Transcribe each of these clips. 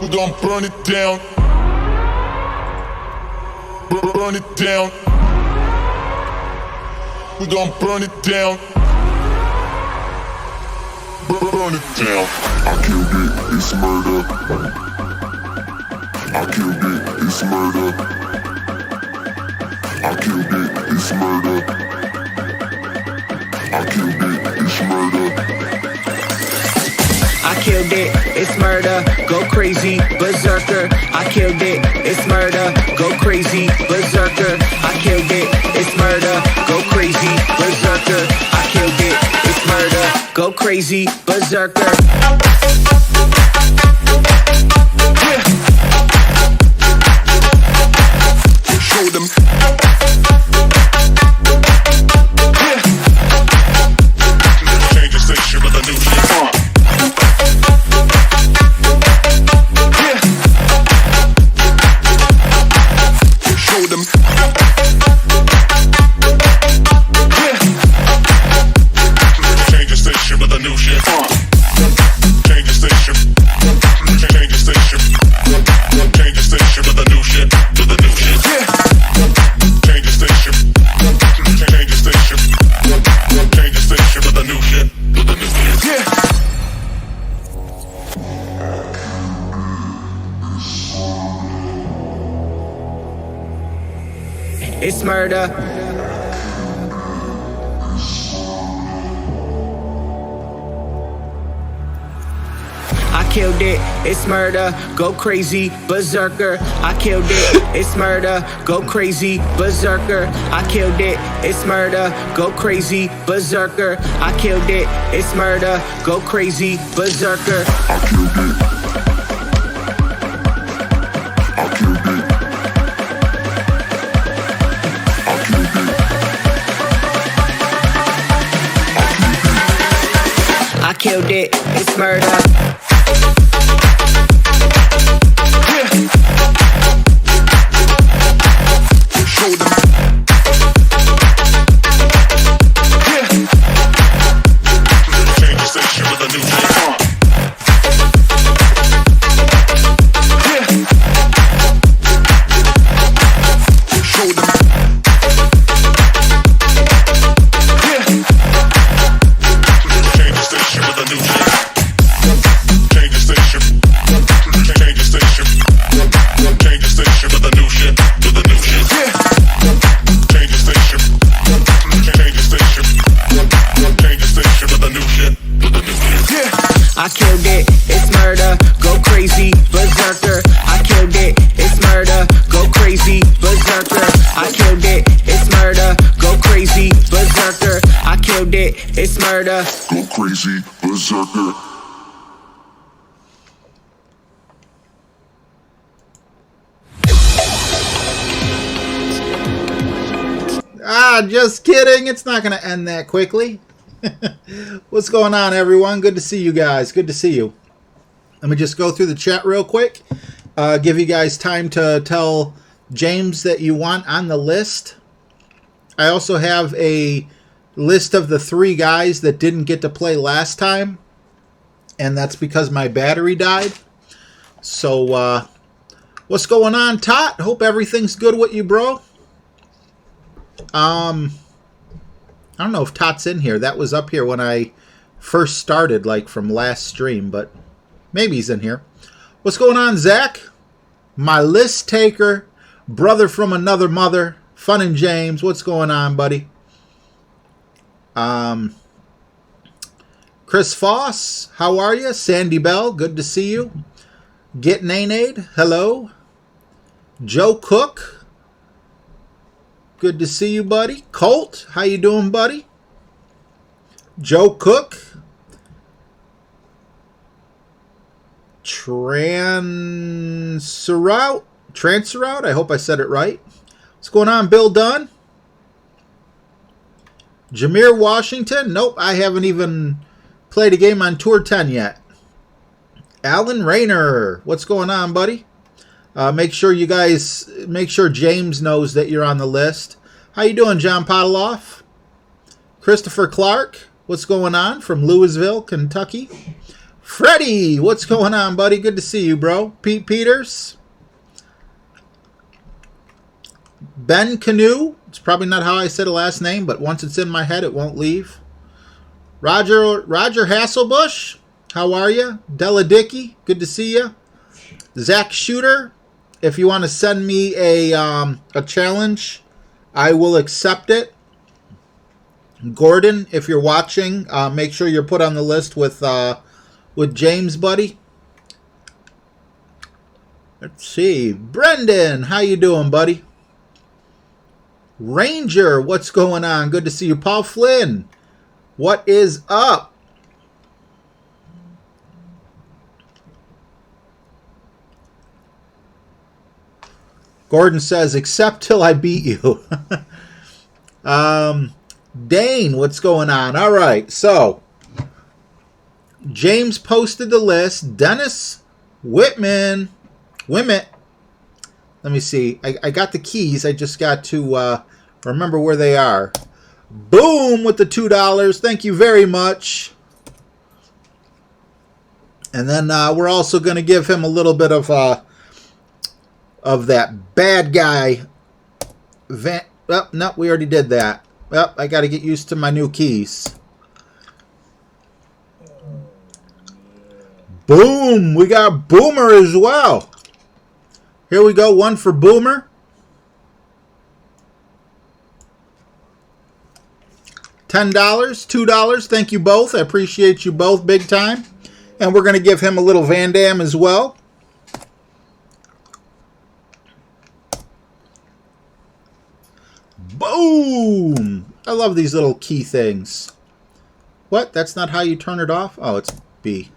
We gon' burn it down. Burn it down. We gon' burn it down. Burn it down. I killed it, it's murder. I killed it, it's murder. I killed it, it's murder. I killed it, it's murder. I killed it, it's murder, go crazy, berserker. I killed it, it's murder, go crazy, berserker. I killed it, it's murder, go crazy, berserker. I killed it, it's murder, go crazy, berserker. Show them. Change the station with a new shit. It's murder. I killed it, it's murder, go crazy, berserker. I killed it, it's murder, go crazy, berserker. I killed it, it's murder, go crazy, berserker. I killed it, it's murder, go crazy, berserker. I killed it. I killed it. I killed it, it's murder. Show them. Change the station with a new shit. Show them. Change the station with a new shit. Change the station. Change the station. Change the station with a new shit. With a new shit. Change the station. Change the station. Change the station with a new shit. With a new shit. I killed it, it's murder, go crazy, berserker. I killed it, it's murder, go crazy, berserker. I killed it, it's murder, go crazy, berserker. I killed it, it's murder. Go crazy, berserker. Just kidding. It's not going to end that quickly. What's going on, everyone? Good to see you guys. Good to see you. Let me just go through the chat real quick. Give you guys time to tell James that you want on the list. I also have a list of the 3 guys that didn't get to play last time. And that's because my battery died. So, what's going on, Tot? Hope everything's good with you, bro. I don't know if Tot's in here. That was up here when I first started, like from last stream, but maybe he's in here. What's going on, Zach? My list taker, brother from another mother, Fun and James. What's going on, buddy? Chris Foss, how are you? Sandy Bell, good to see you. Get Nanade, hello. Joe Cook. Good to see you, buddy. Colt, how you doing, buddy? Joe Cook. Transroute, I hope I said it right. What's going on, Bill Dunn? Jameer Washington. Nope, I haven't even played a game on Tour 10 yet. Alan Rayner. What's going on, buddy? Make sure James knows that you're on the list. How you doing, John Podoloff? Christopher Clark, what's going on from Louisville, Kentucky? Freddie, what's going on, buddy? Good to see you, bro. Pete Peters. Ben Canoe. It's probably not how I said a last name, but once it's in my head, it won't leave. Roger Hasselbush. How are you? Della Dickey. Good to see you. Zach Shooter. If you want to send me a challenge, I will accept it. Gordon, if you're watching, make sure you're put on the list with James, buddy. Let's see. Brendan, how you doing, buddy? Ranger, what's going on? Good to see you. Paul Flynn, what is up? Gordon says, except till I beat you. Dane, what's going on? All right, so James posted the list. Dennis Whitman. Let me see. I got the keys. I just got to remember where they are. Boom with the $2. Thank you very much. And then we're also going to give him a little bit of that bad guy. Oh, no, we already did that. Well, I got to get used to my new keys. Boom! We got Boomer as well. Here we go. One for Boomer. $10, $2. Thank you both. I appreciate you both big time. And we're going to give him a little Van Damme as well. Boom! I love these little key things. What? That's not how you turn it off? Oh, it's B.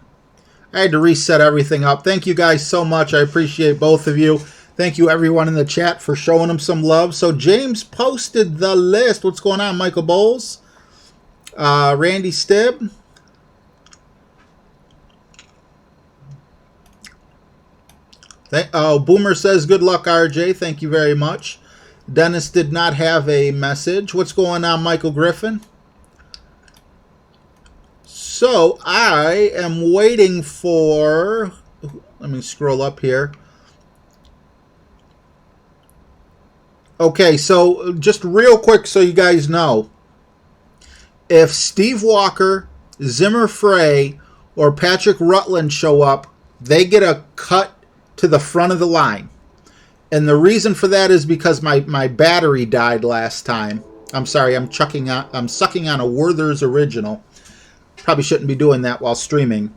I had to reset everything up. Thank you guys so much. I appreciate both of you. Thank you, everyone in the chat, for showing them some love. So James posted the list. What's going on, Michael Bowles? Randy Stibb. Boomer says, good luck, RJ. Thank you very much. Dennis did not have a message. What's going on, Michael Griffin? So I am waiting for, let me scroll up here. Okay, so just real quick so you guys know, if Steve Walker, Zimmer Frey, or Patrick Rutland show up, they get a cut to the front of the line. And the reason for that is because my battery died last time. I'm sorry, I'm sucking on a Werther's Original. Probably shouldn't be doing that while streaming.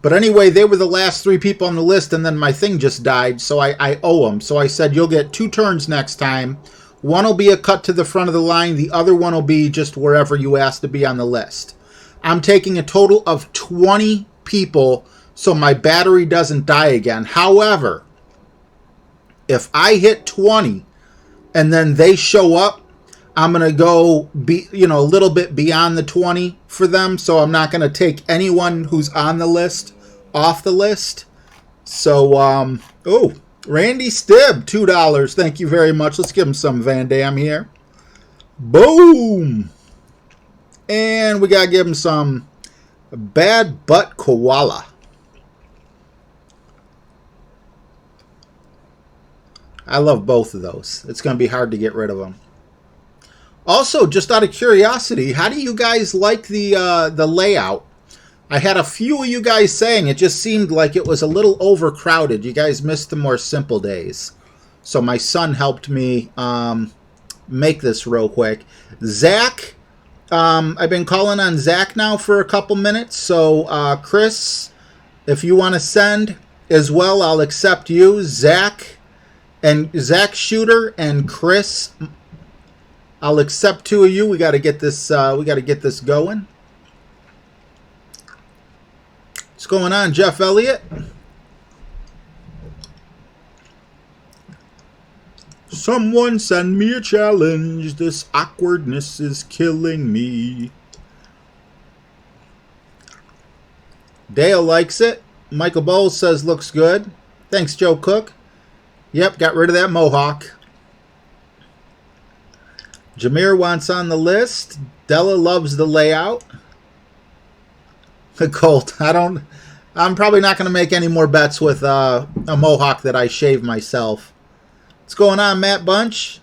But anyway, they were the last 3 people on the list, and then my thing just died, so I owe them. So I said, you'll get 2 turns next time. One will be a cut to the front of the line. The other one will be just wherever you asked to be on the list. I'm taking a total of 20 people, so my battery doesn't die again. However, if I hit 20 and then they show up, I'm going to go a little bit beyond the 20 for them. So I'm not going to take anyone who's on the list off the list. So, Randy Stibb, $2. Thank you very much. Let's give him some Van Damme here. Boom. And we got to give him some Bad Butt Koala. I love both of those. It's going to be hard to get rid of them. Also, just out of curiosity, how do you guys like the layout? I had a few of you guys saying it just seemed like it was a little overcrowded. You guys missed the more simple days. So my son helped me make this real quick. Zach, I've been calling on Zach now for a couple minutes. So Chris, if you want to send as well, I'll accept you. Zach Shooter and Chris, I'll accept 2 of you. We got to get this. We got to get this going. What's going on, Jeff Elliott? Someone send me a challenge. This awkwardness is killing me. Dale likes it. Michael Bowles says looks good. Thanks, Joe Cook. Yep, got rid of that mohawk. Jameer wants on the list. Della loves the layout. The Colt. I don't I'm probably not going to make any more bets with a mohawk that I shave myself. What's going on, Matt Bunch?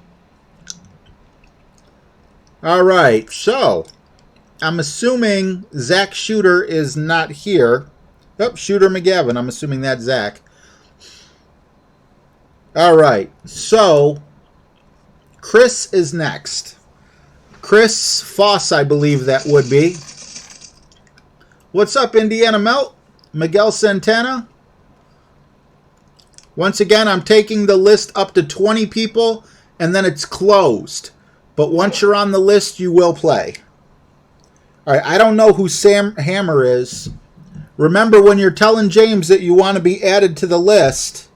All right, so I'm assuming Zach Shooter is not here. Oh, Shooter McGavin. I'm assuming that's Zach. All right, so Chris is next. Chris Foss, I believe that would be. What's up, Indiana Melt? Miguel Santana. Once again, I'm taking the list up to 20 people, and then it's closed. But once you're on the list, you will play. All right, I don't know who Sam Hammer is. Remember, when you're telling James that you want to be added to the list,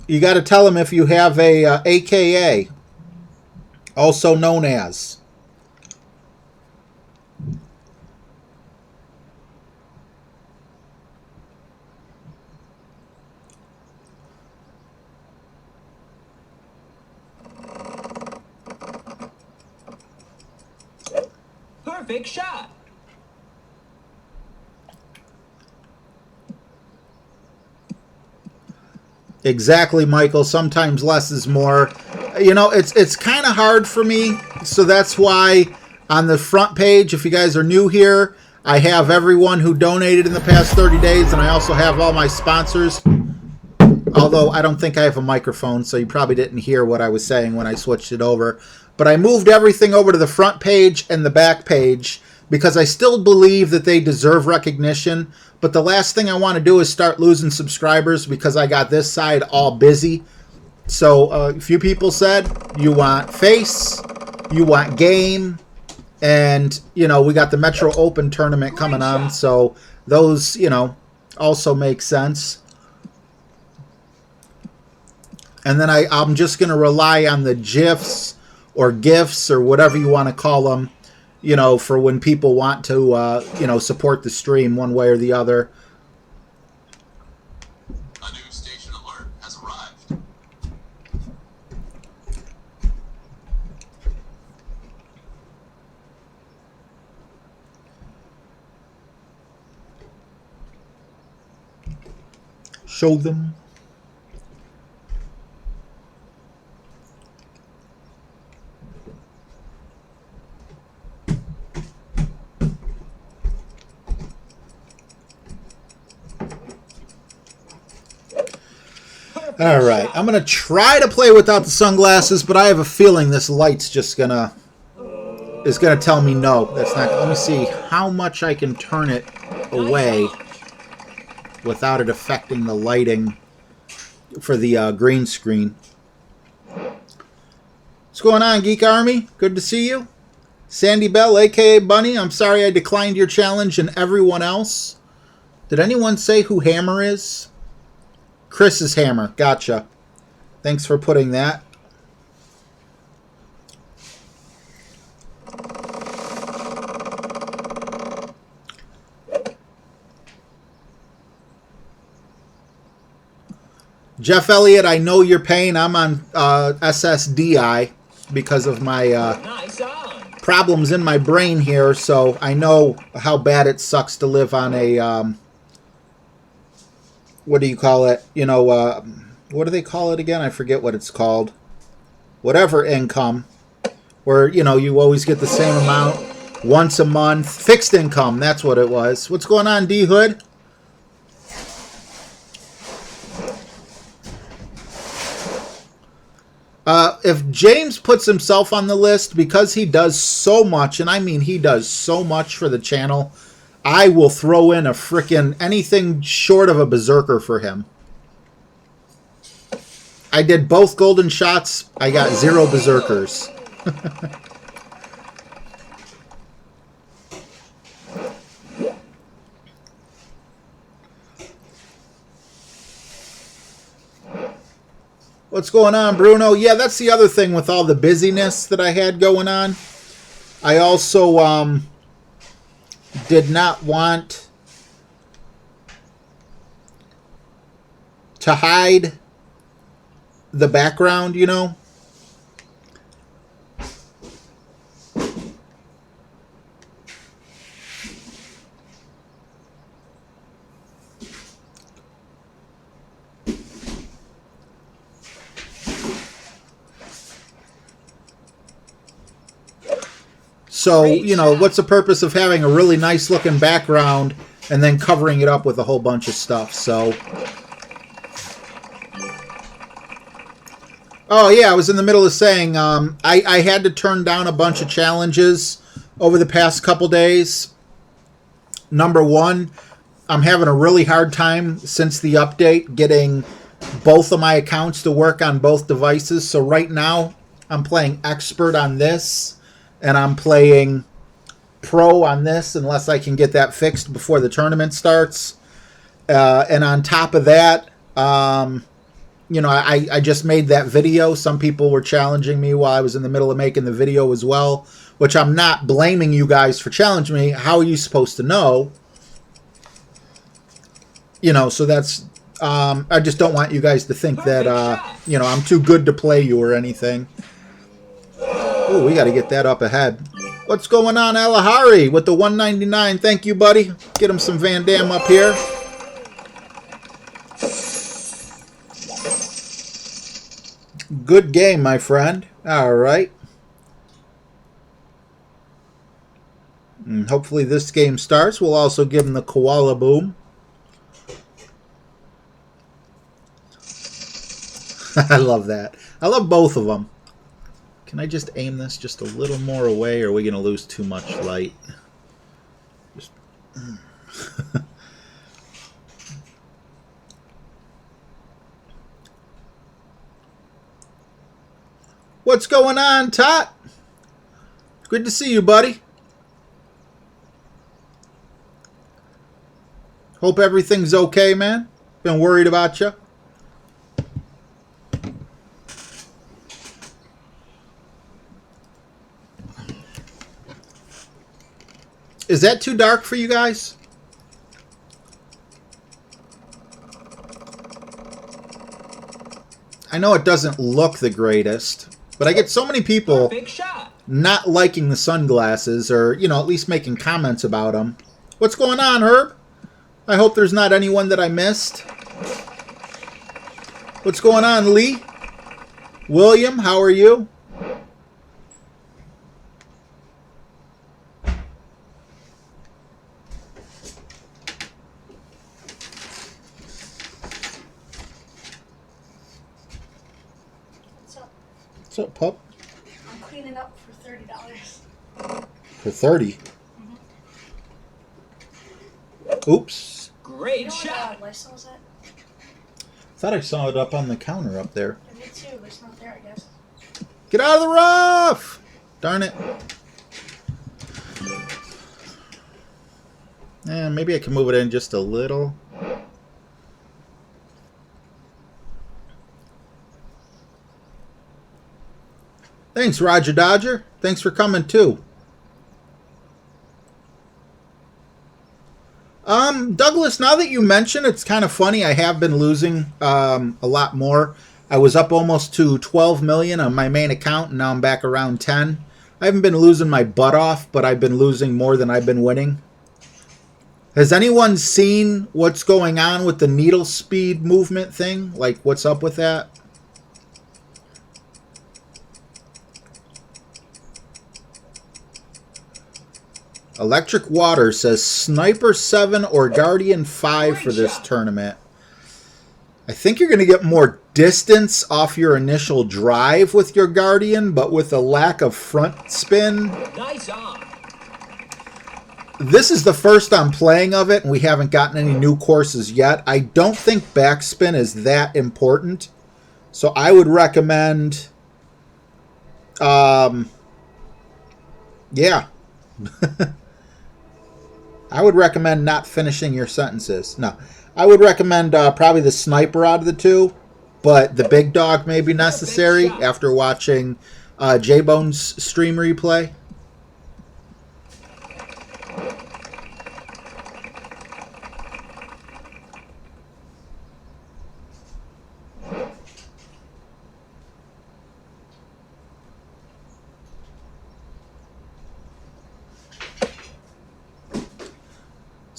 you got to tell him if you have a AKA, also known as. Perfect shot. Exactly, Michael. Sometimes less is more. You know, it's kind of hard for me, so that's why on the front page, if you guys are new here, I have everyone who donated in the past 30 days, and I also have all my sponsors. Although I don't think I have a microphone, so you probably didn't hear what I was saying when I switched it over. But I moved everything over to the front page and the back page because I still believe that they deserve recognition. But the last thing I want to do is start losing subscribers because I got this side all busy. So a few people said, you want face, you want game, and, you know, we got the Metro Open tournament coming on. So those, you know, also make sense. And then I'm just going to rely on the GIFs or GIFs or whatever you want to call them, you know, for when people want to, you know, support the stream one way or the other. A new station alert has arrived. Show them. All right, I'm going to try to play without the sunglasses, but I have a feeling this light's just is going to tell me no. That's not. Let me see how much I can turn it away without it affecting the lighting for the green screen. What's going on, Geek Army? Good to see you. Sandy Bell, a.k.a. Bunny, I'm sorry I declined your challenge and everyone else. Did anyone say who Hammer is? Chris is Hammer. Gotcha. Thanks for putting that. Jeff Elliott, I know your pain. I'm on SSDI because of my problems in my brain here, so I know how bad it sucks to live on a what do you call it? You know, what do they call it again? I forget what it's called. Whatever income, where, you know, you always get the same amount once a month. Fixed income, that's what it was. What's going on, D Hood? If James puts himself on the list, because he does so much, and I mean he does so much for the channel, I will throw in a frickin' anything short of a berserker for him. I did both golden shots. I got 0 berserkers. What's going on, Bruno? Yeah, that's the other thing with all the busyness that I had going on. I also did not want to hide the background, you know. So, you know, what's the purpose of having a really nice looking background and then covering it up with a whole bunch of stuff? So, oh yeah, I was in the middle of saying I had to turn down a bunch of challenges over the past couple days. Number one, I'm having a really hard time since the update getting both of my accounts to work on both devices. So right now, I'm playing Expert on this, and I'm playing Pro on this, unless I can get that fixed before the tournament starts. And on top of that, you know, I just made that video. Some people were challenging me while I was in the middle of making the video as well, which I'm not blaming you guys for challenging me. How are you supposed to know? You know, so that's, I just don't want you guys to think that, you know, I'm too good to play you or anything. Oh, we got to get that up ahead. What's going on, Alahari, with the 199? Thank you, buddy. Get him some Van Damme up here. Good game, my friend. All right. And hopefully this game starts. We'll also give him the Koala Boom. I love that. I love both of them. Can I just aim this just a little more away, or are we going to lose too much light? Just... What's going on, Tot? Good to see you, buddy. Hope everything's okay, man. Been worried about you. Is that too dark for you guys? I know it doesn't look the greatest, but I get so many people not liking the sunglasses, or, you know, at least making comments about them. What's going on, Herb? I hope there's not anyone that I missed. What's going on, Lee? William, how are you? What's up, pup? I'm cleaning up for $30. For 30? Mm-hmm. Oops. Great shot. Lysol is at? Thought I saw it up on the counter up there. Me too, but it's not there, I guess. Get out of the rough! Darn it. Yeah, maybe I can move it in just a little. Thanks, Roger Dodger. Thanks for coming, too. Douglas, now that you mention, it's kind of funny. I have been losing a lot more. I was up almost to 12 million on my main account, and now I'm back around 10. I haven't been losing my butt off, but I've been losing more than I've been winning. Has anyone seen what's going on with the needle speed movement thing? Like, what's up with that? Electric Water says Sniper 7 or Guardian 5 for this tournament. I think you're going to get more distance off your initial drive with your Guardian, but with a lack of front spin. Nice on. This is the first I'm playing of it, and we haven't gotten any new courses yet. I don't think backspin is that important, so I would recommend, yeah. I would recommend not finishing your sentences. No, I would recommend probably the Sniper out of the two, but the Big Dog may be necessary after watching J-Bone's stream replay.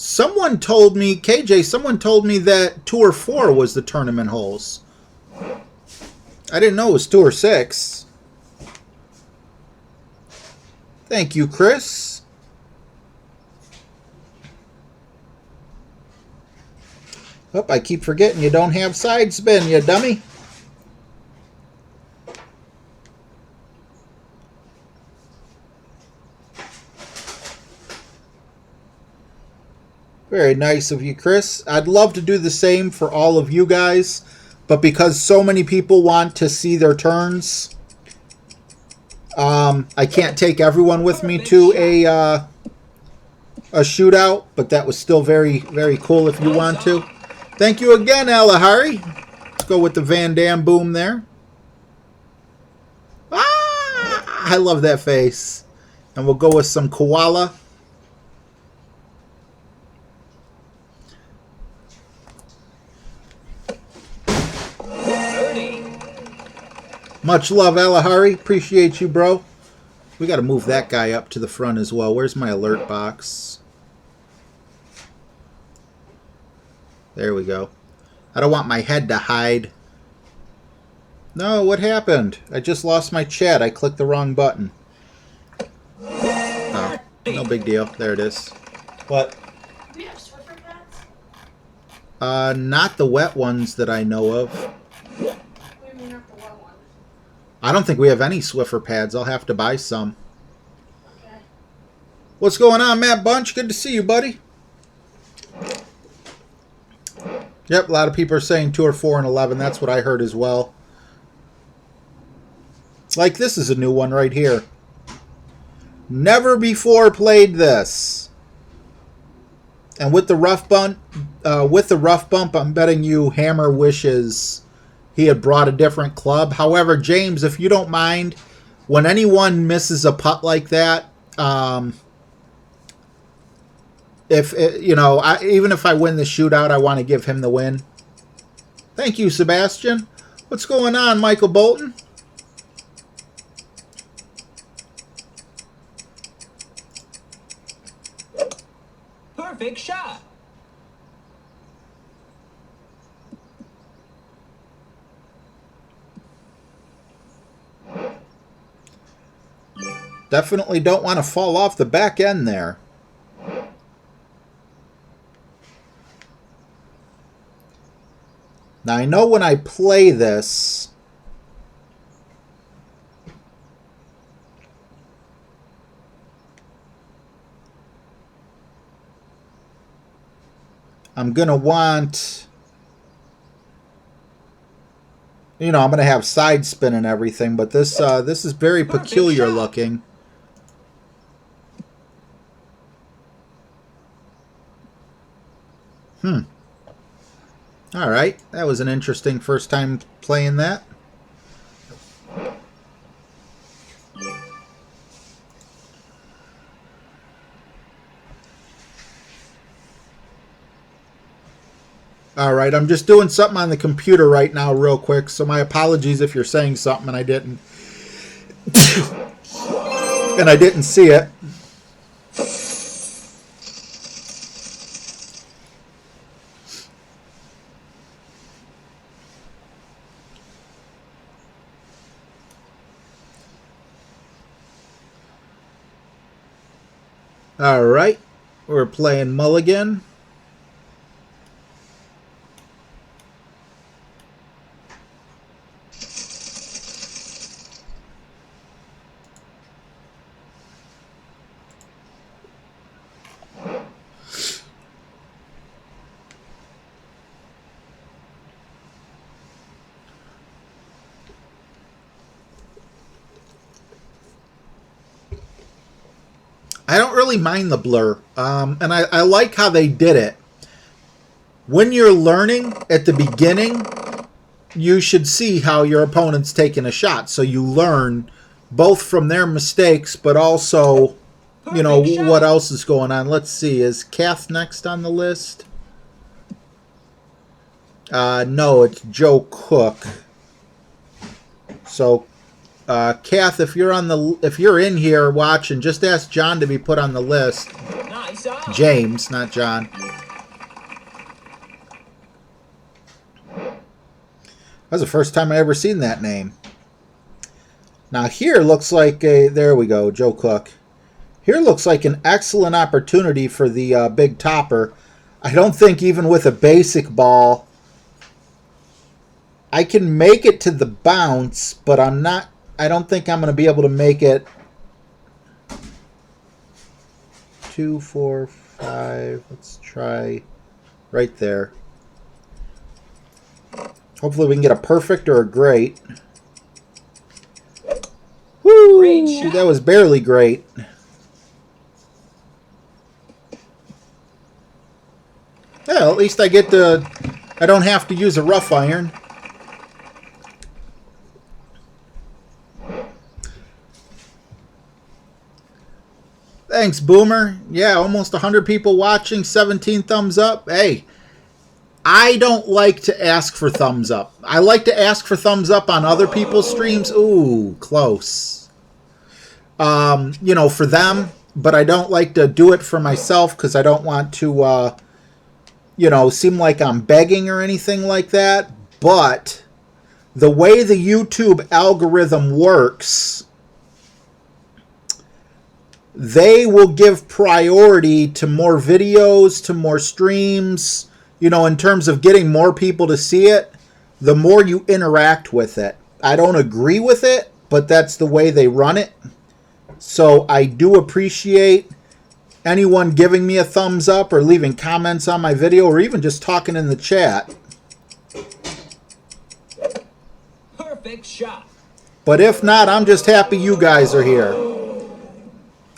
Someone told me, KJ, someone told me that Tour 4 was the tournament holes. I didn't know it was Tour 6. Thank you, Chris. Oh, I keep forgetting you don't have side spin, you dummy. Very nice of you, Chris. I'd love to do the same for all of you guys, but because so many people want to see their turns, I can't take everyone with me to a shootout, but that was still very, very cool if you want to. Thank you again, Alahari. Let's go with the Van Damme boom there. Ah, I love that face. And we'll go with some koala. Much love, Alahari. Appreciate you, bro. We got to move that guy up to the front as well. Where's my alert box? There we go. I don't want my head to hide. No, what happened? I just lost my chat. I clicked the wrong button. Oh, no big deal. There it is. What? Do we have Swiffer pads? Not the wet ones that I know of. What do you mean not the wet one? I don't think we have any Swiffer pads. I'll have to buy some. Okay. What's going on, Matt Bunch? Good to see you, buddy. Yep, a lot of people are saying 2 or 4 and 11. That's what I heard as well. Like this is a new one right here. Never before played this. And with the rough bump, I'm betting you Hammer wishes he had brought a different club. However, James, if you don't mind, when anyone misses a putt like that, if you know, even if I win the shootout, I want to give him the win. Thank you, Sebastian. What's going on, Michael Bolton? Perfect shot. Definitely don't want to fall off the back end there. Now, I know when I play this, I'm going to want, you know, I'm going to have side spin and everything, but this is very peculiar looking. All right, that was an interesting first time playing that. All right, I'm just doing something on the computer right now real quick, so my apologies if you're saying something and I didn't and I didn't see it. All right, we're playing Mulligan. I don't really mind the blur, and I like how they did it. When you're learning at the beginning, you should see how your opponent's taking a shot, so you learn both from their mistakes, but also, you know, what else is going on. Let's see, is Kath next on the list? No, it's Joe Cook. So, Kath, if you're in here watching, just ask John to be put on the list. Nice. James, not John. That's the first time I ever seen that name. Now here looks like a, there we go, Joe Cook. Here looks like an excellent opportunity for the big topper. I don't think even with a basic ball I can make it to the bounce, but I don't think I'm going to be able to make it 2, 4, 5. Let's try right there. Hopefully we can get a perfect or a great. Woo! That was barely great. Well, at least I don't have to use a rough iron. Thanks, Boomer. Yeah, almost 100 people watching, 17 thumbs up. Hey, I don't like to ask for thumbs up. I like to ask for thumbs up on other people's streams. Ooh, close. You know, for them, but I don't like to do it for myself because I don't want to, you know, seem like I'm begging or anything like that. But the way the YouTube algorithm works, they will give priority to more videos, to more streams, you know, in terms of getting more people to see it, the more you interact with it. I don't agree with it, but that's the way they run it. So I do appreciate anyone giving me a thumbs up or leaving comments on my video or even just talking in the chat. Perfect shot. But if not, I'm just happy you guys are here.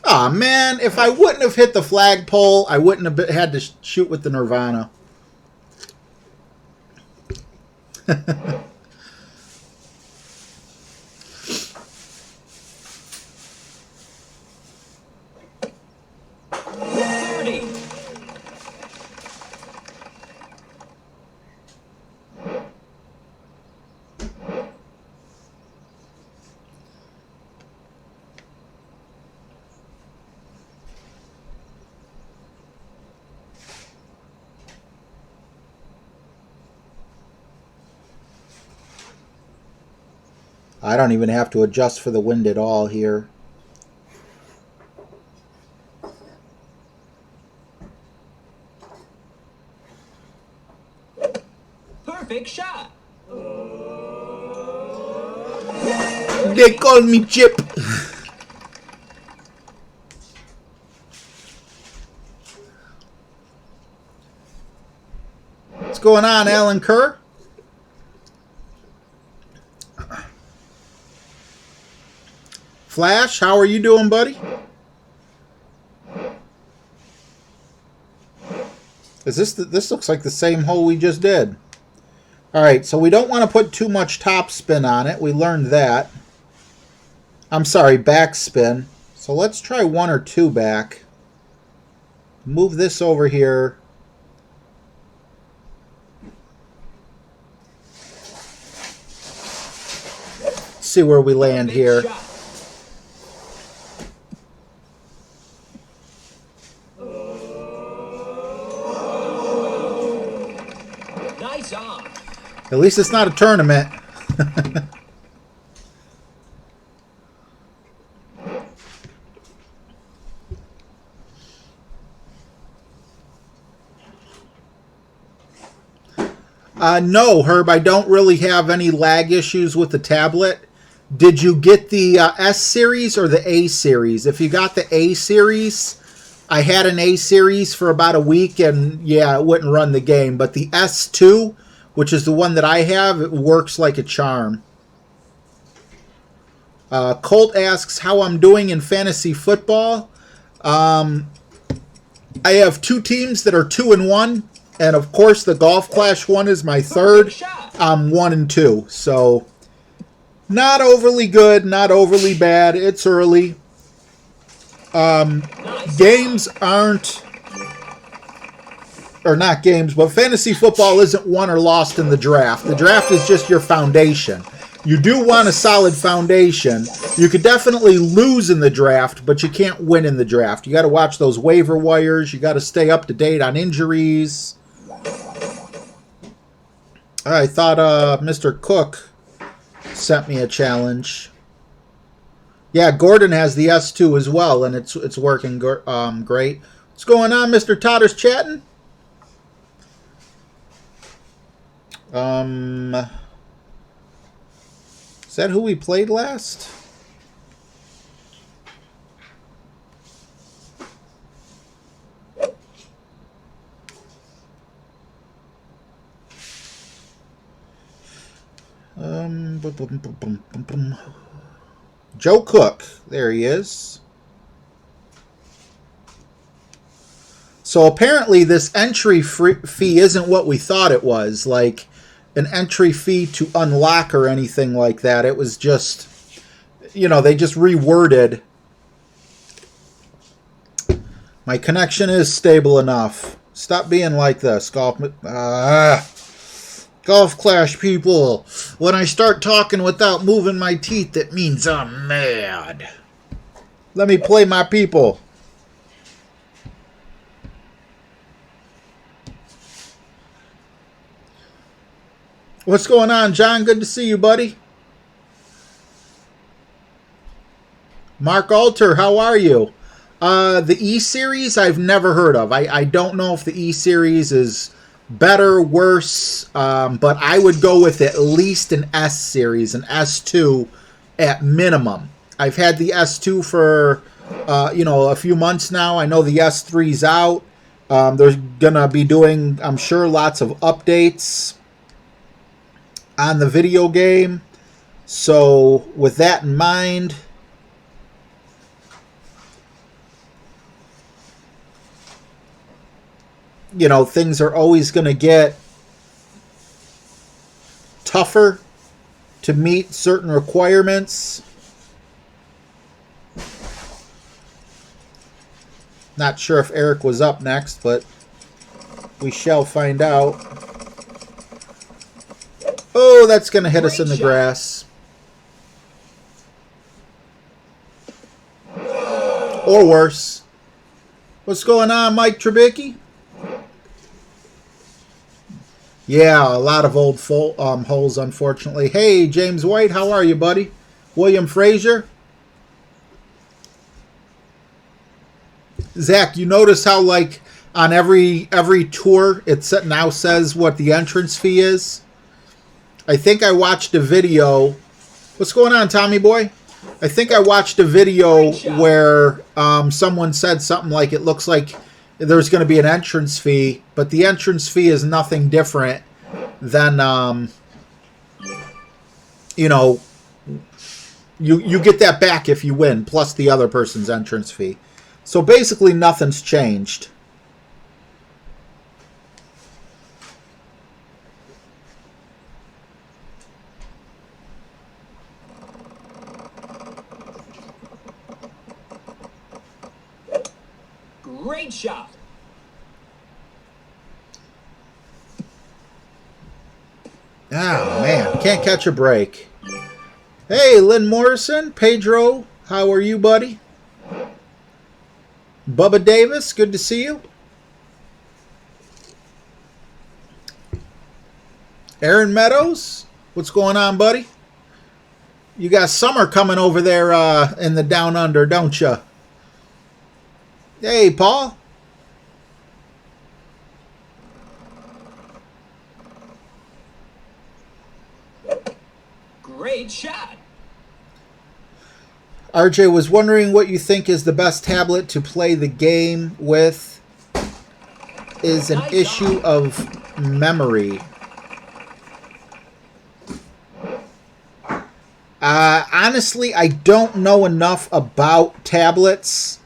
Aw, man, if I wouldn't have hit the flagpole, I wouldn't have had to shoot with the Nirvana. I don't even have to adjust for the wind at all here. Perfect shot. They call me Chip. What's going on, Alan Kerr? Flash, how are you doing, buddy? This looks like the same hole we just did. All right, so we don't want to put too much topspin on it. We learned that. I'm sorry, backspin. So let's try 1 or 2 back. Move this over here. See where we land here. Nice on. At least it's not a tournament. No, Herb, I don't really have any lag issues with the tablet. Did you get the S series or the A series? If you got the A series, I had an A series for about a week, and yeah, it wouldn't run the game. But the S2, which is the one that I have, it works like a charm. Colt asks how I'm doing in fantasy football. I have 2 teams that are 2-1, and of course the Golf Clash one is my 3rd. I'm 1-2, so not overly good, not overly bad. It's early. Games aren't, or not games, but fantasy football isn't won or lost in the draft. The draft is just your foundation. You do want a solid foundation. You could definitely lose in the draft, but you can't win in the draft. You got to watch those waiver wires. You got to stay up to date on injuries. I thought Mr. Cook sent me a challenge. Yeah, Gordon has the S2 as well, and it's working great. What's going on, Mr. Totter's chatting? Is that who we played last? Joe Cook. There he is. So apparently this entry fee isn't what we thought it was, like an entry fee to unlock or anything like that. It was just, you know, they just reworded. My connection is stable enough. Stop being like this, Golf Clash people. When I start talking without moving my teeth, it means I'm mad. Let me play my people. What's going on, John? Good to see you, buddy. Mark Alter, how are you? The E-Series I've never heard of. I don't know if the E-Series is better, worse, but I would go with at least an S-Series, an S2 at minimum. I've had the S2 for, a few months now. I know the S3's out. They're going to be doing, I'm sure, lots of updates on the video game. So with that in mind, you know, things are always going to get tougher to meet certain requirements. Not sure if Eric was up next, but we shall find out. Oh, that's going to hit us in the grass. Or worse. What's going on, Mike Trubicki? Yeah, a lot of old holes, unfortunately. Hey, James White, how are you, buddy? William Frazier? Zach, you notice how, like, on every tour, it now says what the entrance fee is? I think I watched a video. What's going on, Tommy boy? I think I watched a video where someone said something like it looks like there's going to be an entrance fee, but the entrance fee is nothing different than, you get that back if you win, plus the other person's entrance fee. So basically nothing's changed. Great shot. Oh, man. Can't catch a break. Hey, Lynn Morrison. Pedro, how are you, buddy? Bubba Davis, good to see you. Aaron Meadows, what's going on, buddy? You got summer coming over there in the Down Under, don't you? Hey, Paul. Great shot. RJ was wondering what you think is the best tablet to play the game with. Is an issue of memory. Honestly, I don't know enough about tablets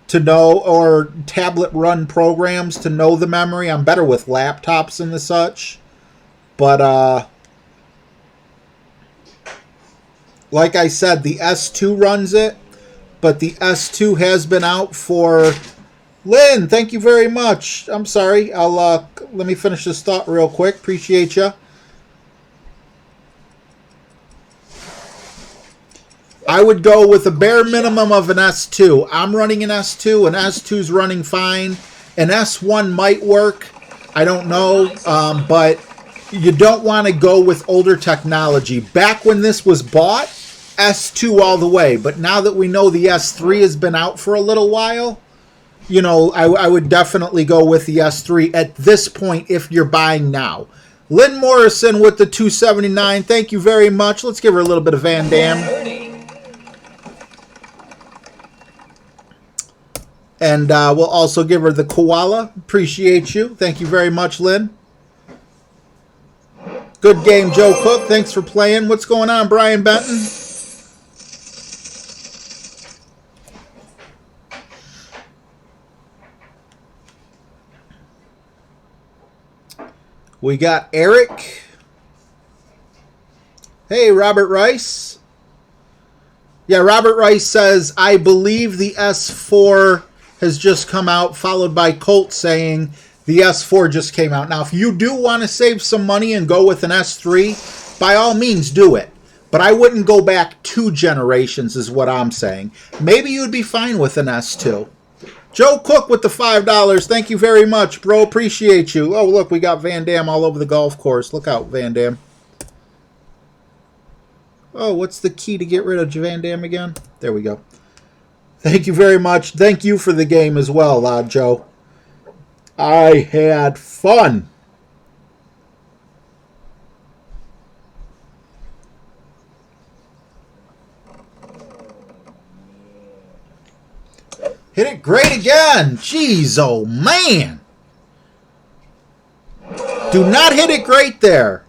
to know, or tablet run programs to know the memory. I'm better with laptops and the such. But, like I said, the S2 runs it, but the S2 has been out for... Lynn, thank you very much. I'm sorry. Let me finish this thought real quick. Appreciate you. I would go with a bare minimum of an S2. I'm running an S2. An S2's running fine. An S1 might work. I don't know. But you don't want to go with older technology. Back when this was bought, S2 all the way. But now that we know the S3 has been out for a little while, you know, I would definitely go with the S3 at this point if you're buying now. Lynn Morrison with the 279. Thank you very much. Let's give her a little bit of Van Damme. And we'll also give her the koala. Appreciate you. Thank you very much, Lynn. Good game, Joe Cook. Thanks for playing. What's going on, Brian Benton? We got Eric. Hey, Robert Rice. Yeah, Robert Rice says, I believe the S4 has just come out, followed by Colt saying the S4 just came out. Now, if you do want to save some money and go with an S3, by all means do it. But I wouldn't go back 2 generations is what I'm saying. Maybe you'd be fine with an S2. Joe Cook with the $5. Thank you very much, bro. Appreciate you. Oh, look, we got Van Damme all over the golf course. Look out, Van Damme. Oh, what's the key to get rid of Van Damme again? There we go. Thank you very much. Thank you for the game as well, Joe. I had fun. Hit it great again. Jeez, oh man. Do not hit it great there.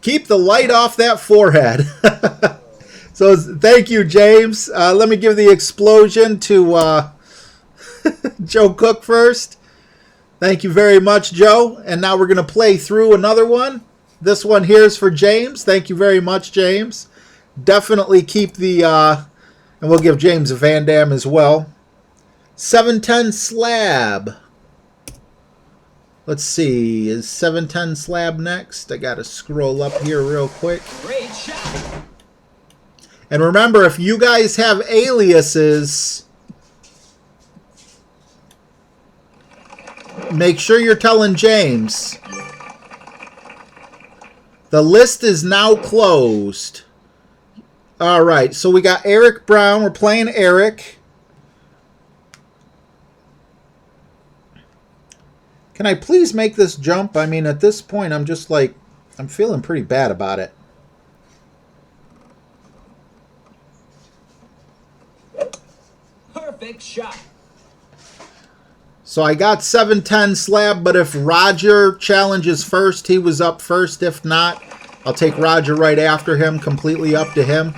Keep the light off that forehead. So thank you, James. Let me give the explosion to Joe Cook first. Thank you very much, Joe. And now we're going to play through another one. This one here is for James. Thank you very much, James. Definitely keep the... and we'll give James a Van Damme as well. 710 slab. Let's see. Is 710 slab next? I got to scroll up here real quick. Great shot. And remember, if you guys have aliases, make sure you're telling James. The list is now closed. All right, so we got Eric Brown. We're playing Eric. Can I please make this jump? I mean, at this point, I'm just like, I'm feeling pretty bad about it. Perfect shot. So I got 710 slab, but if Roger challenges first, he was up first. If not, I'll take Roger right after him. Completely up to him.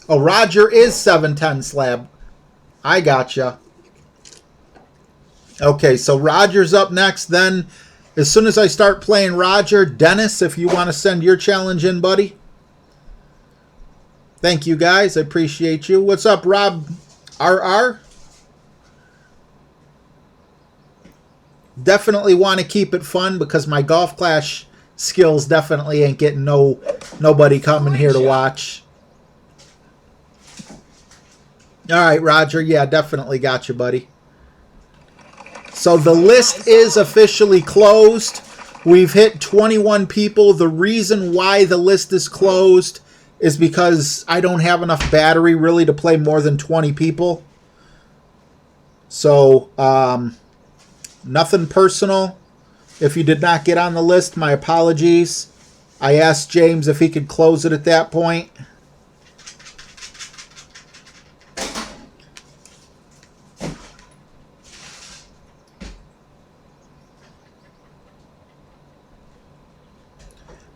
Oh, Roger is 710 slab. I gotcha. Okay, so Roger's up next. Then, as soon as I start playing Roger, Dennis, if you want to send your challenge in, buddy. Thank you, guys. I appreciate you. What's up, Rob RR? Definitely want to keep it fun because my Golf Clash skills definitely ain't getting nobody coming here to watch. All right, Roger. Yeah, definitely got you, buddy. So the list is officially closed. We've hit 21 people. The reason why the list is closed is because I don't have enough battery really to play more than 20 people. So, nothing personal. If you did not get on the list, my apologies. I asked James if he could close it at that point.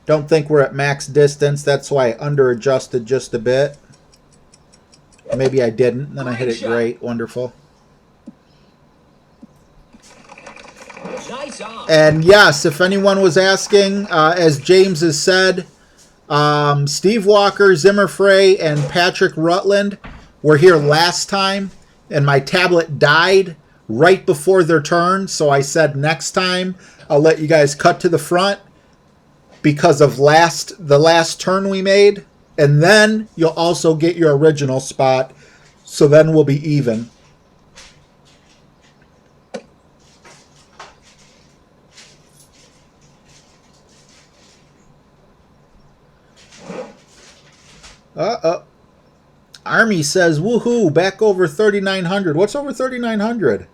Don't think we're at max distance. That's why I under-adjusted just a bit. Maybe I didn't. Then I hit it great. Wonderful. Nice on. And yes, if anyone was asking, as James has said, Steve Walker, Zimmer Frey, and Patrick Rutland were here last time, and my tablet died right before their turn. So I said next time I'll let you guys cut to the front because of the last turn we made, and then you'll also get your original spot, so then we'll be even. Army says, woohoo, back over 3,900. What's over 3,900?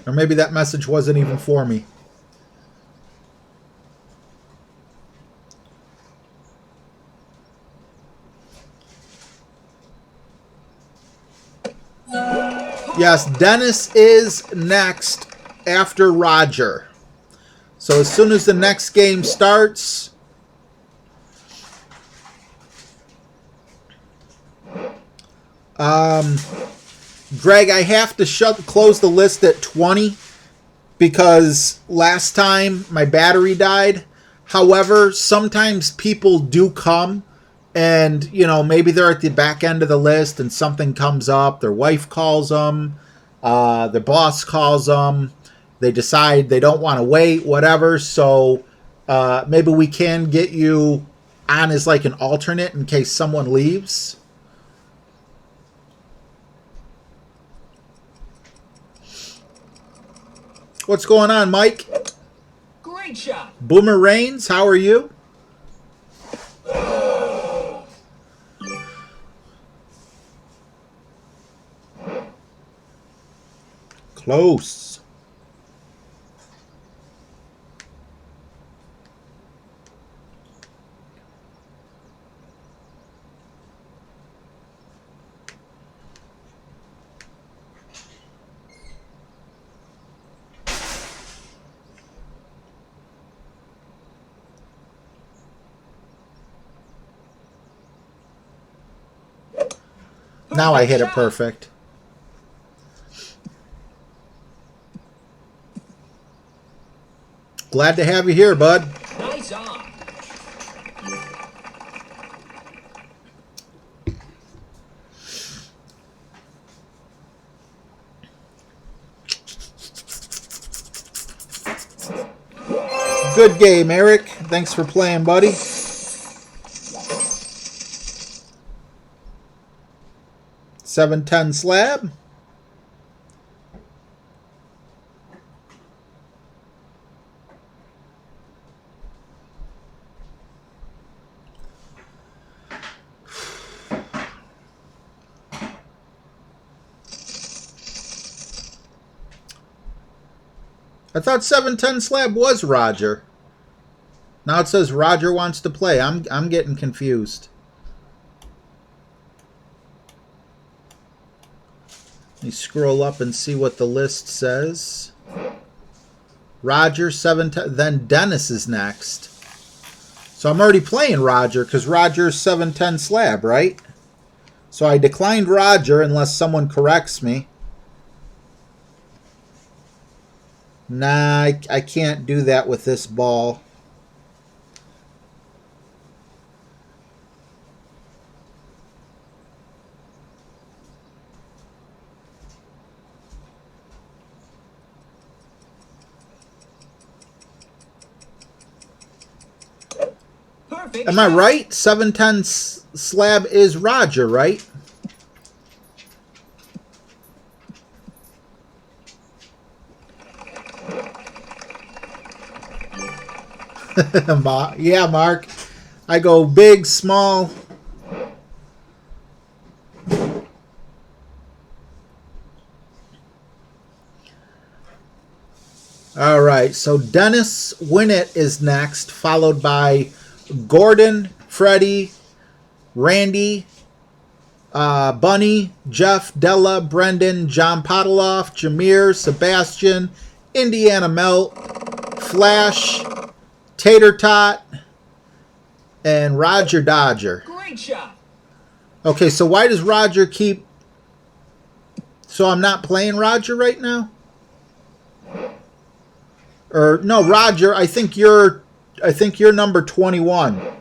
Or maybe that message wasn't even for me. Yes, Dennis is next after Roger. So as soon as the next game starts, Greg, I have to close the list at 20 because last time my battery died. However, sometimes people do come and, you know, maybe they're at the back end of the list and something comes up. Their wife calls them. Their boss calls them. They decide they don't want to wait, whatever. So maybe we can get you on as like an alternate in case someone leaves. What's going on, Mike? Great shot. Boomer Reigns, how are you? Close. Now I hit it perfect. Glad to have you here, bud. Nice on. Good game, Eric. Thanks for playing, buddy. $7.10 slab. I thought 7.10 slab was Roger. Now it says Roger wants to play. I'm getting confused. Let me scroll up and see what the list says. Roger, 7.10. Then Dennis is next. So I'm already playing Roger because Roger's 7.10 slab, right? So I declined Roger unless someone corrects me. Nah, I can't do that with this ball. Perfect. Am I right? 7.10 slab is Roger, right? Yeah, Mark. I go big, small. All right, so Dennis Winnett is next, followed by Gordon, Freddie, Randy, Bunny, Jeff, Della, Brendan, John Podoloff, Jameer, Sebastian, Indiana Melt, Flash, Tater Tot, and Roger Dodger. Great shot. Okay, so why does Roger keep... So I'm not playing Roger right now? Or, no, Roger, I think you're number 21.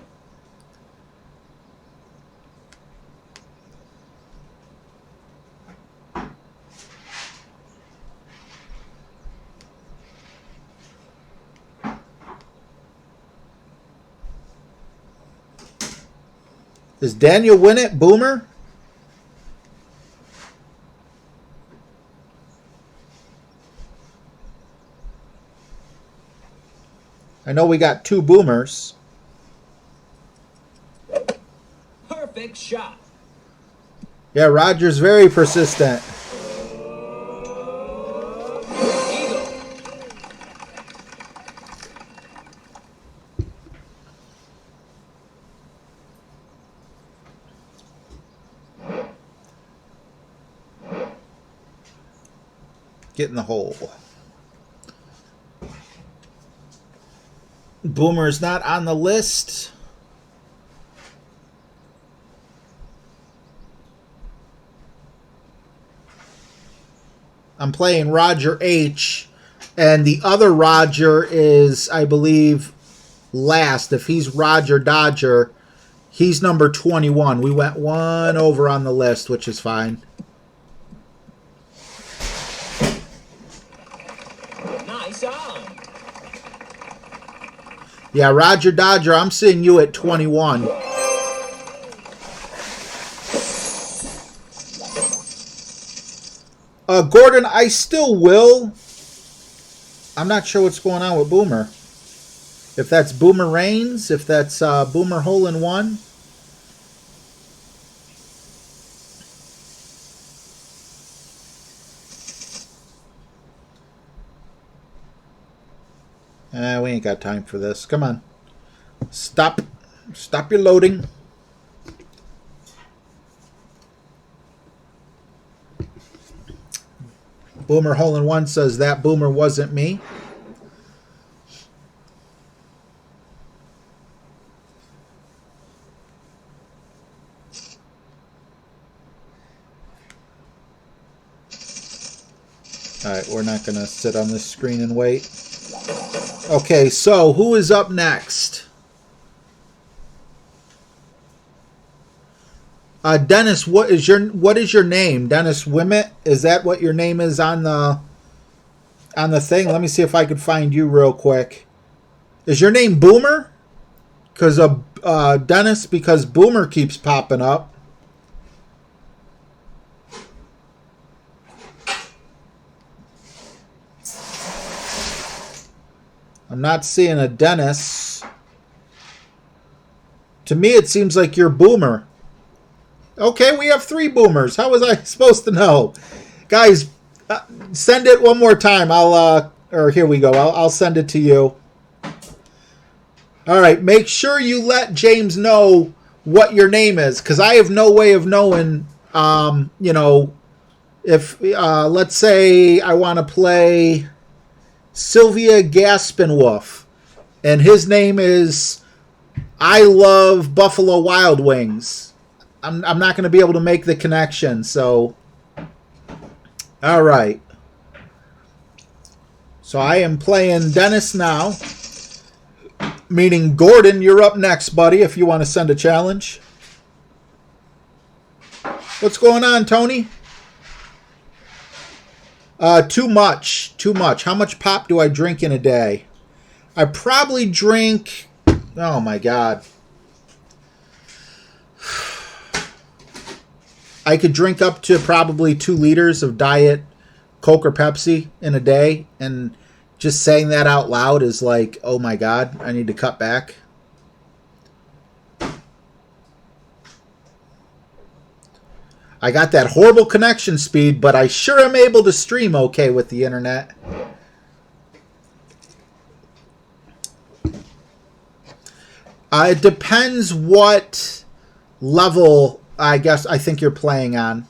Is Daniel Winnett Boomer? I know we got 2 boomers. Perfect shot. Yeah, Roger's very persistent. Eagle. Get in the hole. Boomer's not on the list. I'm playing Roger H. And the other Roger is, I believe, last. If he's Roger Dodger, he's number 21. We went 1 over on the list, which is fine. Nice on. Yeah, Roger Dodger, I'm seeing you at 21. Gordon, I still will. I'm not sure what's going on with Boomer. If that's Boomer Reigns, if that's Boomer Hole in One. We ain't got time for this. Come on. Stop your loading. Boomer Hole in One says that Boomer wasn't me. Alright, we're not going to sit on this screen and wait. Okay, so who is up next? Dennis, what is your name? Dennis Wimmet? Is that what your name is on the thing? Let me see if I can find you real quick. Is your name Boomer? Because Dennis, because Boomer keeps popping up. I'm not seeing a Dennis. To me, it seems like you're Boomer. Okay, we have 3 boomers. How was I supposed to know? Guys, send it one more time. Or here we go. I'll send it to you. All right, make sure you let James know what your name is, because I have no way of knowing, you know, if, let's say I want to play Sylvia Gaspinwolf, and his name is I Love Buffalo Wild Wings. I'm not going to be able to make the connection, so... All right. So I am playing Dennis now. Meaning, Gordon, you're up next, buddy, if you want to send a challenge. What's going on, Tony? Too much. Too much. How much pop do I drink in a day? I probably drink... Oh, my God. I could drink up to probably 2 liters of Diet Coke or Pepsi in a day, and just saying that out loud is like, oh my God, I need to cut back. I got that horrible connection speed, but I sure am able to stream okay with the internet. It depends what level I think you're playing on.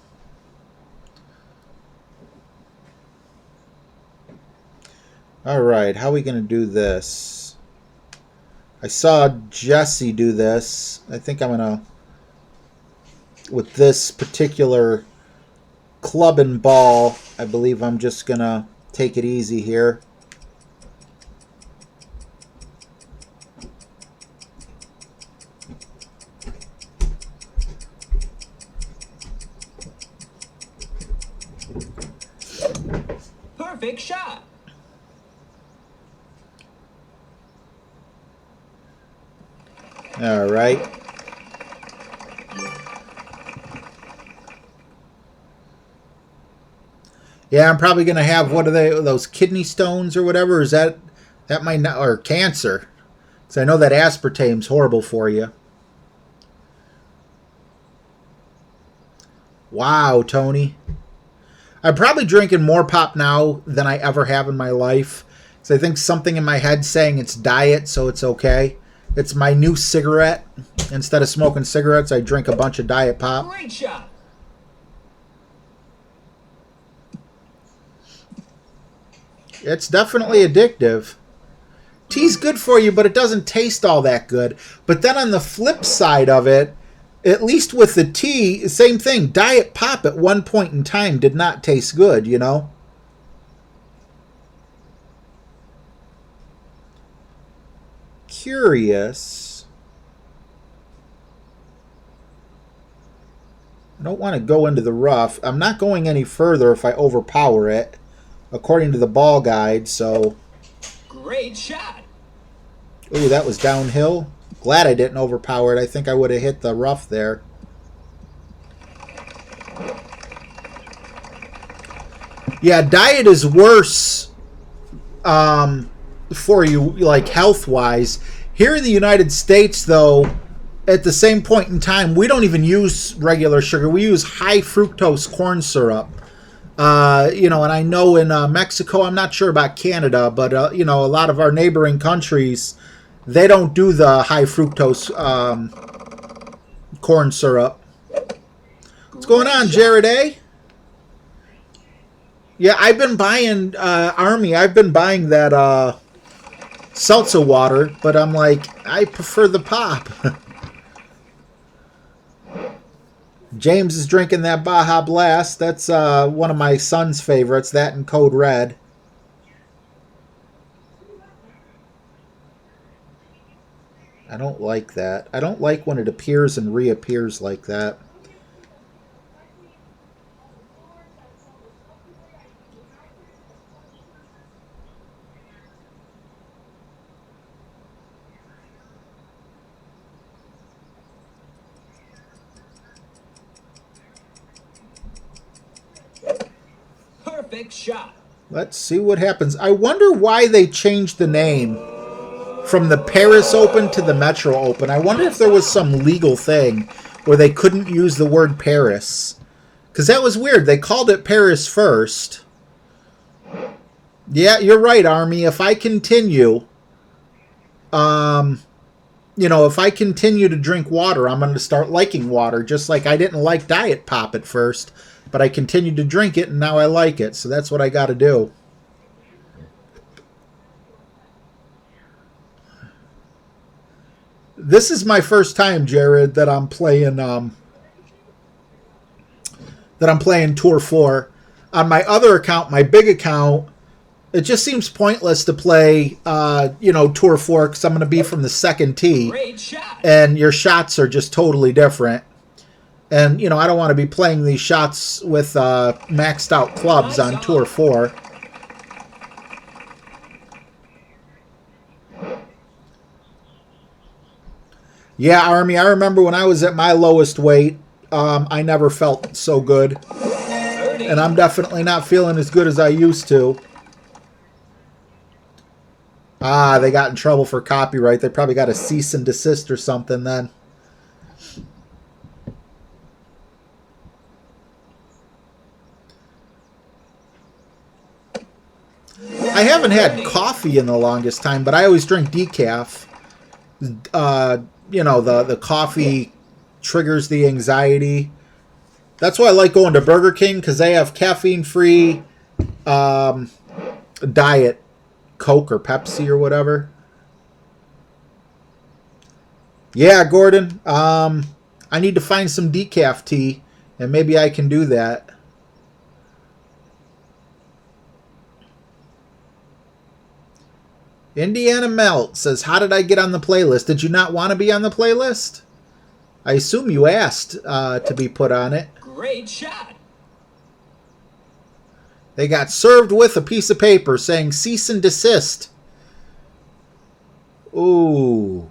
All right, how are we going to do this? I saw Jesse do this. I think I'm going to, with this particular club and ball, I believe I'm just going to take it easy here. Perfect shot. All right. Yeah, I'm probably going to have, what are they, those kidney stones or whatever? Is that That might not, or cancer. Because I know that aspartame's horrible for you. Wow, Tony. I'm probably drinking more pop now than I ever have in my life. Because I think something in my head saying it's diet, so it's okay. It's my new cigarette. Instead of smoking cigarettes, I drink a bunch of diet pop. Great shot. It's definitely addictive. Tea's good for you, but it doesn't taste all that good. But then on the flip side of it, at least with the tea, same thing. Diet pop at one point in time did not taste good, you know? Curious. I don't want to go into the rough. I'm not going any further if I overpower it, according to the ball guide, so... Great shot. Ooh, that was downhill. Glad I didn't overpower it. I think I would have hit the rough there. Yeah, diet is worse for you, like, health-wise. Here in the United States, though, at the same point in time, we don't even use regular sugar. We use high fructose corn syrup. You know, and I know in Mexico, I'm not sure about Canada, but, you know, a lot of our neighboring countries, they don't do the high fructose corn syrup. What's going on, Jared A? Yeah, I've been buying, Army, I've been buying that seltzer water, but I'm like, I prefer the pop. James is drinking that Baja Blast. That's one of my son's favorites, that and Code Red. I don't like that. I don't like when it appears and reappears like that. Perfect shot. Let's see what happens. I wonder why they changed the name from the Paris Open to the Metro Open. I wonder if there was some legal thing where they couldn't use the word Paris. Because that was weird. They called it Paris first. Yeah, you're right, Army. If I continue, you know, if I continue to drink water, I'm going to start liking water. Just like I didn't like Diet Pop at first, but I continued to drink it, and now I like it. So that's what I got to do. This is my first time, Jared, that I'm playing Tour 4. On my other account, my big account, it just seems pointless to play, you know, Tour 4 because I'm going to be from the second tee. Great shot. And your shots are just totally different. And, you know, I don't want to be playing these shots with maxed out clubs on Tour 4. Yeah, Army, I remember when I was at my lowest weight, I never felt so good. And I'm definitely not feeling as good as I used to. Ah, they got in trouble for copyright. They probably got a cease and desist or something then. I haven't had coffee in the longest time, but I always drink decaf. You know, the coffee triggers the anxiety. That's why I like going to Burger King, because they have caffeine-free diet Coke or Pepsi or whatever. Yeah, Gordon. I need to find some decaf tea, and maybe I can do that. Indiana Melt says, how did I get on the playlist? Did you not want to be on the playlist? I assume you asked to be put on it. Great shot. They got served with a piece of paper saying cease and desist. Ooh.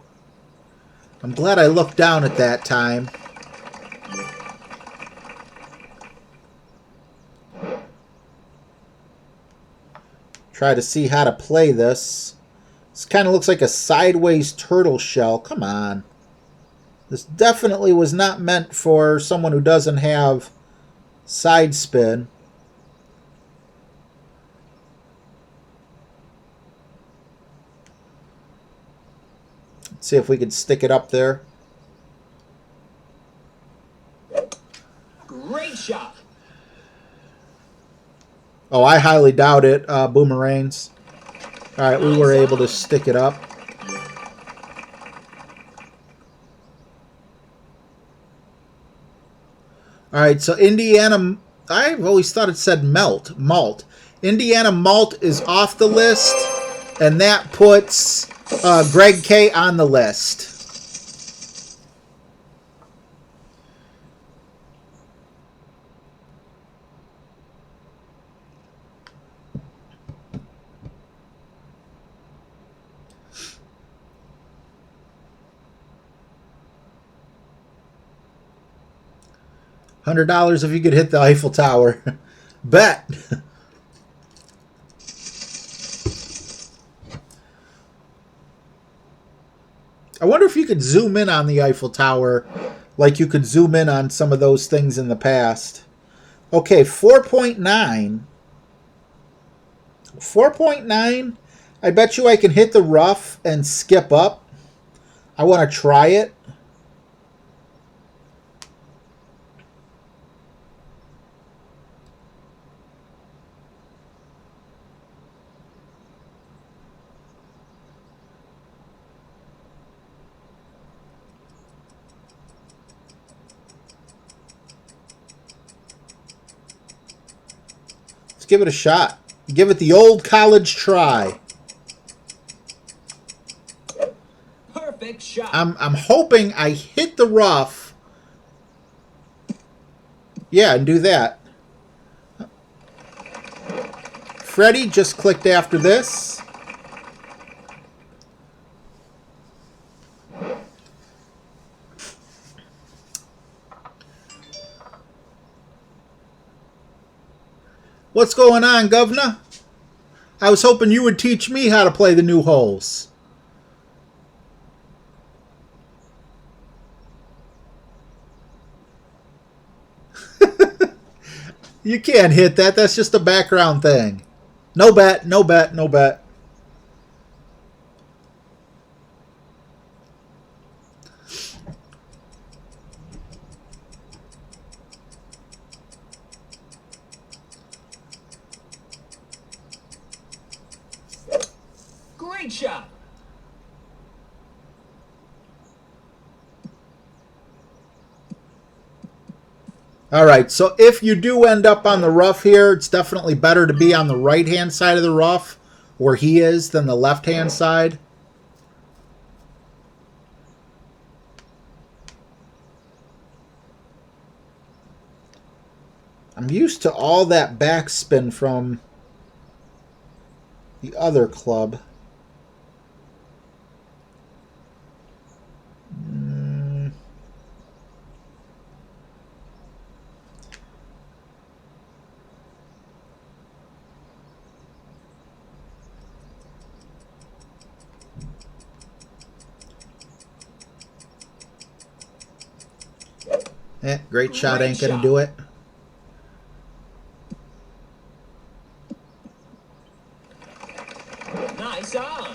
I'm glad I looked down at that time. Try to see how to play this. This kind of looks like a sideways turtle shell. Come on. This definitely was not meant for someone who doesn't have side spin. Let's see if we can stick it up there. Great shot. Oh, I highly doubt it, Boomerangs. All right, we were able to stick it up. All right, so Indiana, I've always thought it said malt. Indiana Malt is off the list, and that puts Greg K on the list. $100 if you could hit the Eiffel Tower. Bet. I wonder if you could zoom in on the Eiffel Tower like you could zoom in on some of those things in the past. Okay, 4.9. 4.9. I bet you I can hit the rough and skip up. I want to try it. Give it a shot. Give it the old college try. Perfect shot. I'm hoping I hit the rough. Yeah, and do that. Freddie just clicked after this. What's going on, Governor? I was hoping you would teach me how to play the new holes. You can't hit that. That's just a background thing. No bet, no bet, no bet. Great shot. All right, so if you do end up on the rough here, it's definitely better to be on the right-hand side of the rough, where he is, than the left-hand side. I'm used to all that backspin from the other club. Great shot ain't gonna do it. Nice on.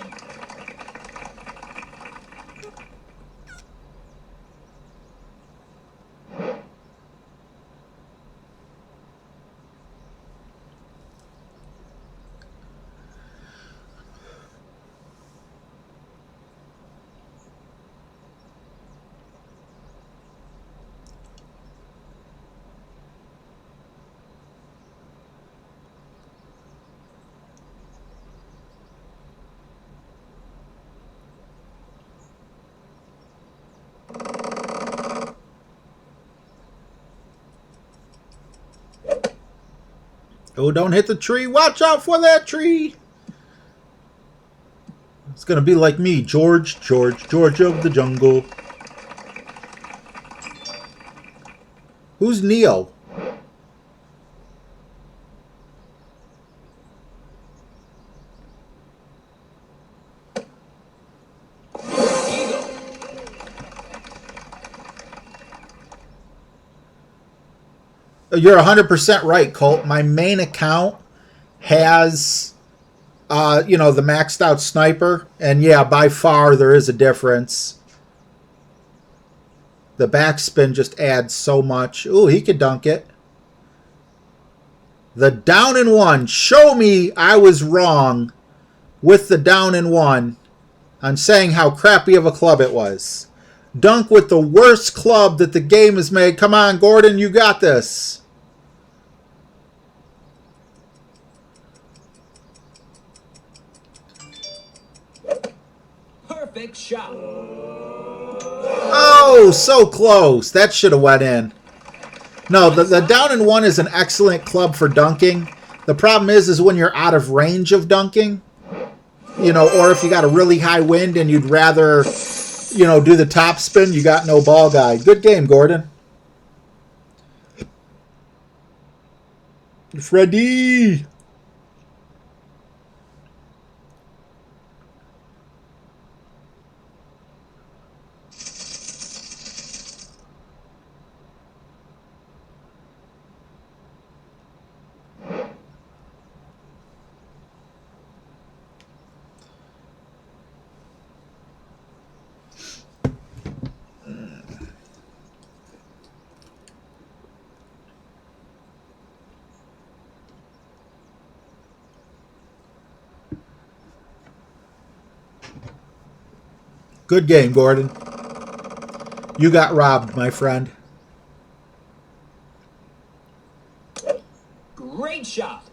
Oh, don't hit the tree. Watch out for that tree. It's going to be like me, George of the jungle. Who's Neo? You're 100% right, Colt. My main account has, you know, the maxed out sniper. And yeah, by far there is a difference. The backspin just adds so much. Ooh, he could dunk it. The down and one. Show me I was wrong with the down and one on saying how crappy of a club it was. Dunk with the worst club that the game has made. Come on, Gordon, you got this. Perfect shot. Oh, so close. That should have went in. No, the down and one is an excellent club for dunking. The problem is when you're out of range of dunking, you know, or if you got a really high wind and you'd rather, you know, do the top spin, you got no ball guide. Good game, Gordon. Freddie. Good game, Gordon. You got robbed, my friend. Great shot.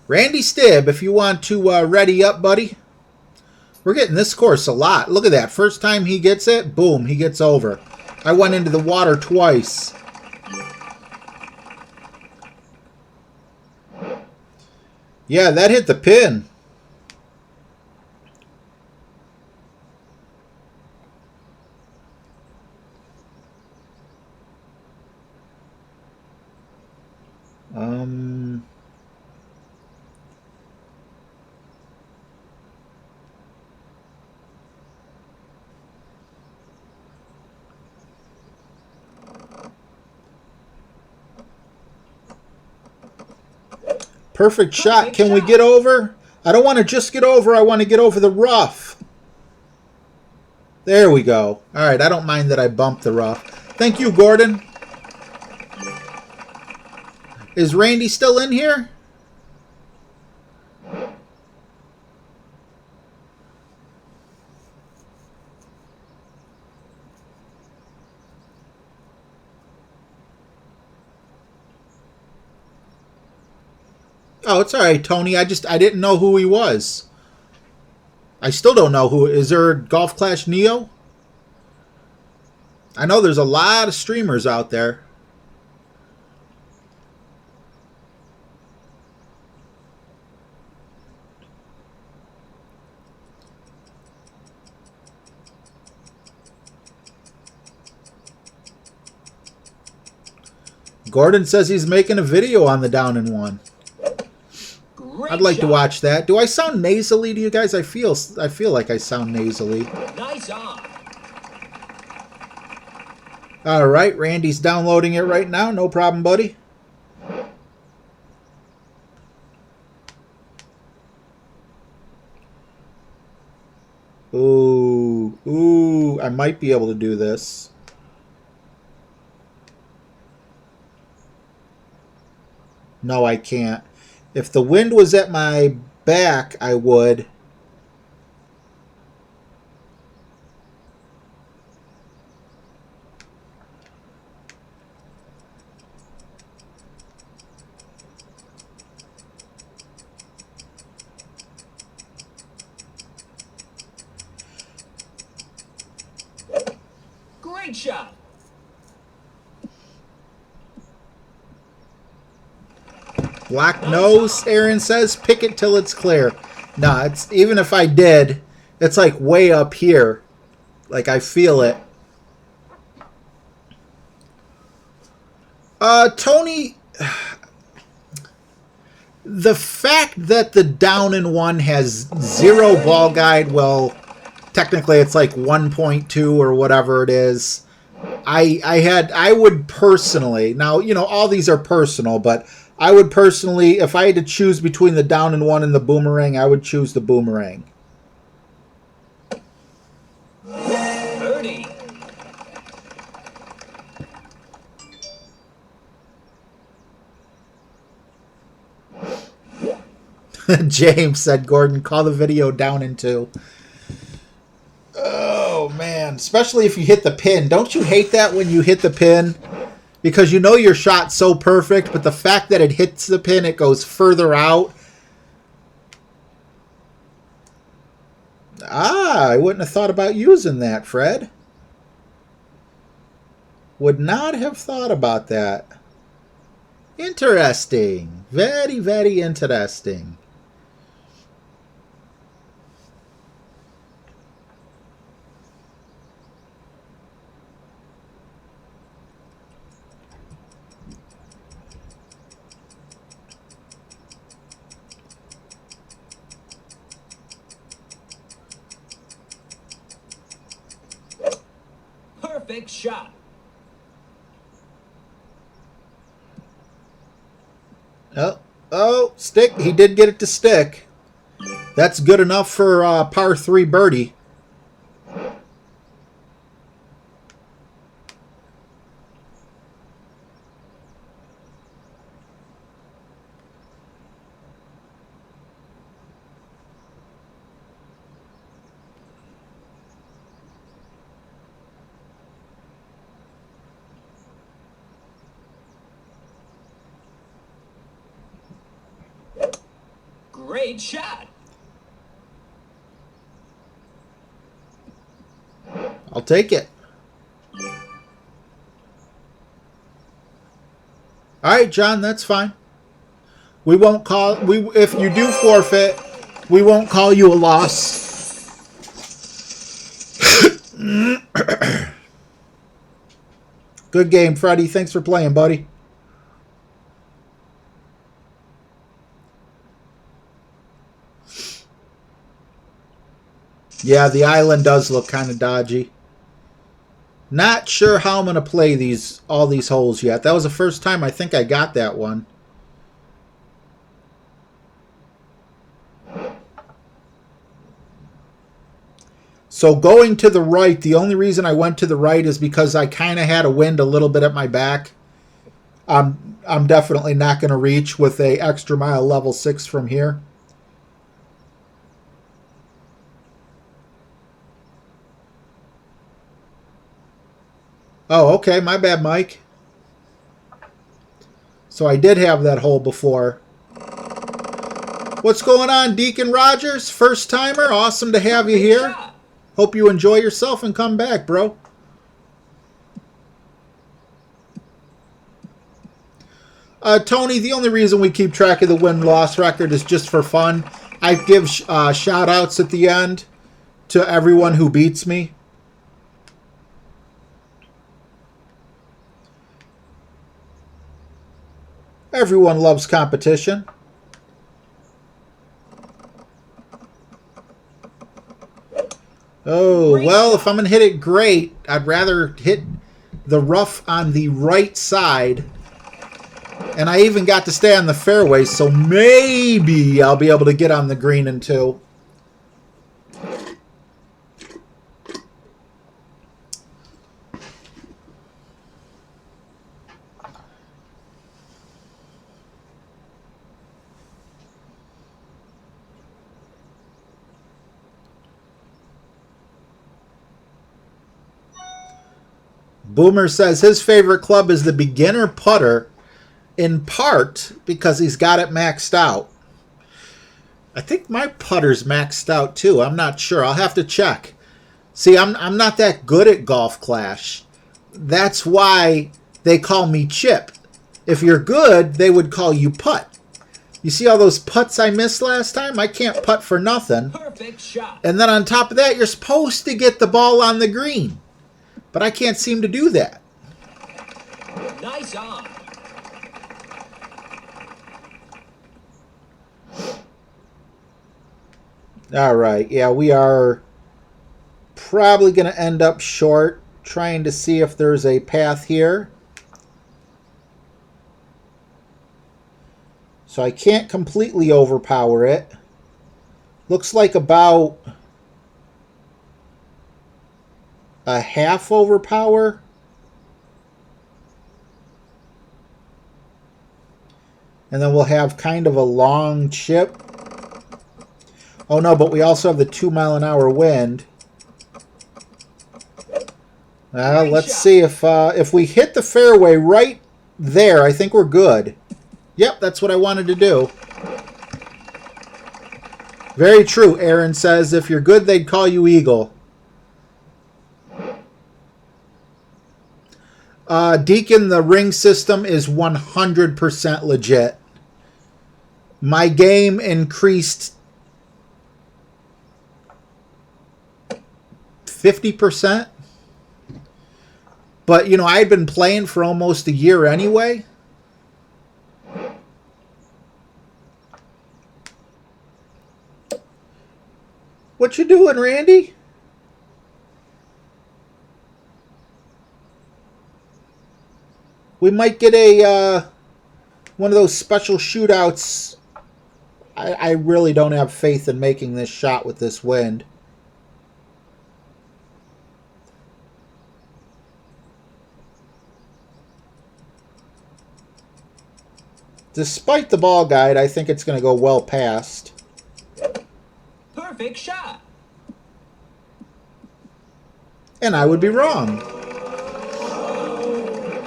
Randy Stibb, if you want to ready up, buddy. We're getting this course a lot. Look at that. First time he gets it, boom, he gets over. I went into the water twice. Yeah, that hit the pin. Perfect shot. Can we get over? I don't want to just get over. I want to get over the rough. There we go. All right, I don't mind that I bumped the rough. Thank you, Gordon. Is Randy still in here? Oh, it's all right, Tony. I didn't know who he was. I still don't know who. Is there Golf Clash Neo? I know there's a lot of streamers out there. Gordon says he's making a video on the down and one. I'd like to watch that. Do I sound nasally to you guys? I feel like I sound nasally. Nice on. All right, Randy's downloading it right now. No problem, buddy. Ooh, I might be able to do this. No, I can't. If the wind was at my back, I would. Great shot. Black nose, Aaron says. Pick it till it's clear. Nah, it's even if I did, it's like way up here. Like I feel it. Tony, the fact that the down and one has 0 ball guide, well, technically it's like 1.2 or whatever it is. I would personally, now, you know, all these are personal, but I would personally, if I had to choose between the down and one and the boomerang, I would choose the boomerang. Birdie. James said, Gordon, call the video down in two. Oh, man. Especially if you hit the pin. Don't you hate that when you hit the pin? Because you know your shot's so perfect, but the fact that it hits the pin, it goes further out. Ah, I wouldn't have thought about using that, Fred. Would not have thought about that. Interesting. Very, very interesting. Perfect shot. Oh, stick. He did get it to stick. That's good enough for par 3 birdie. Great shot. I'll take it. All right, John, that's fine. We won't call if you do forfeit, we won't call you a loss. Good game, Freddie. Thanks for playing, buddy. Yeah, the island does look kind of dodgy. Not sure how I'm going to play all these holes yet. That was the first time I think I got that one. So going to the right, the only reason I went to the right is because I kind of had a wind a little bit at my back. I'm definitely not going to reach with a extra mile level 6 from here. Oh, okay. My bad, Mike. So I did have that hole before. What's going on, Deacon Rogers? First timer. Awesome to have you here. Hope you enjoy yourself and come back, bro. Tony, the only reason we keep track of the win-loss record is just for fun. I give shout-outs at the end to everyone who beats me. Everyone loves competition. Oh, well, if I'm going to hit it great, I'd rather hit the rough on the right side. And I even got to stay on the fairway, so maybe I'll be able to get on the green in 2. Boomer says his favorite club is the beginner putter, in part because he's got it maxed out. I think my putter's maxed out too. I'm not sure. I'll have to check. See, I'm not that good at Golf Clash. That's why they call me Chip. If you're good, they would call you Putt. You see all those putts I missed last time? I can't putt for nothing. Perfect shot. And then on top of that, you're supposed to get the ball on the green. But I can't seem to do that. Nice on. All right. Yeah, we are probably going to end up short. trying to see if there's a path here. So I can't completely overpower it. Looks like about a half overpower. And then we'll have kind of a long chip. Oh no, but we also have the 2-mile-an-hour wind. Let's see if we hit the fairway right there. I think we're good. Yep, that's what I wanted to do. Very true, Aaron says. If you're good, they'd call you Eagle. Deacon, the ring system is 100% legit. My game increased 50%. But, you know, I had been playing for almost a year anyway. What you doing, Randy? We might get a one of those special shootouts. I really don't have faith in making this shot with this wind. Despite the ball guide, I think it's going to go well past. Perfect shot. And I would be wrong.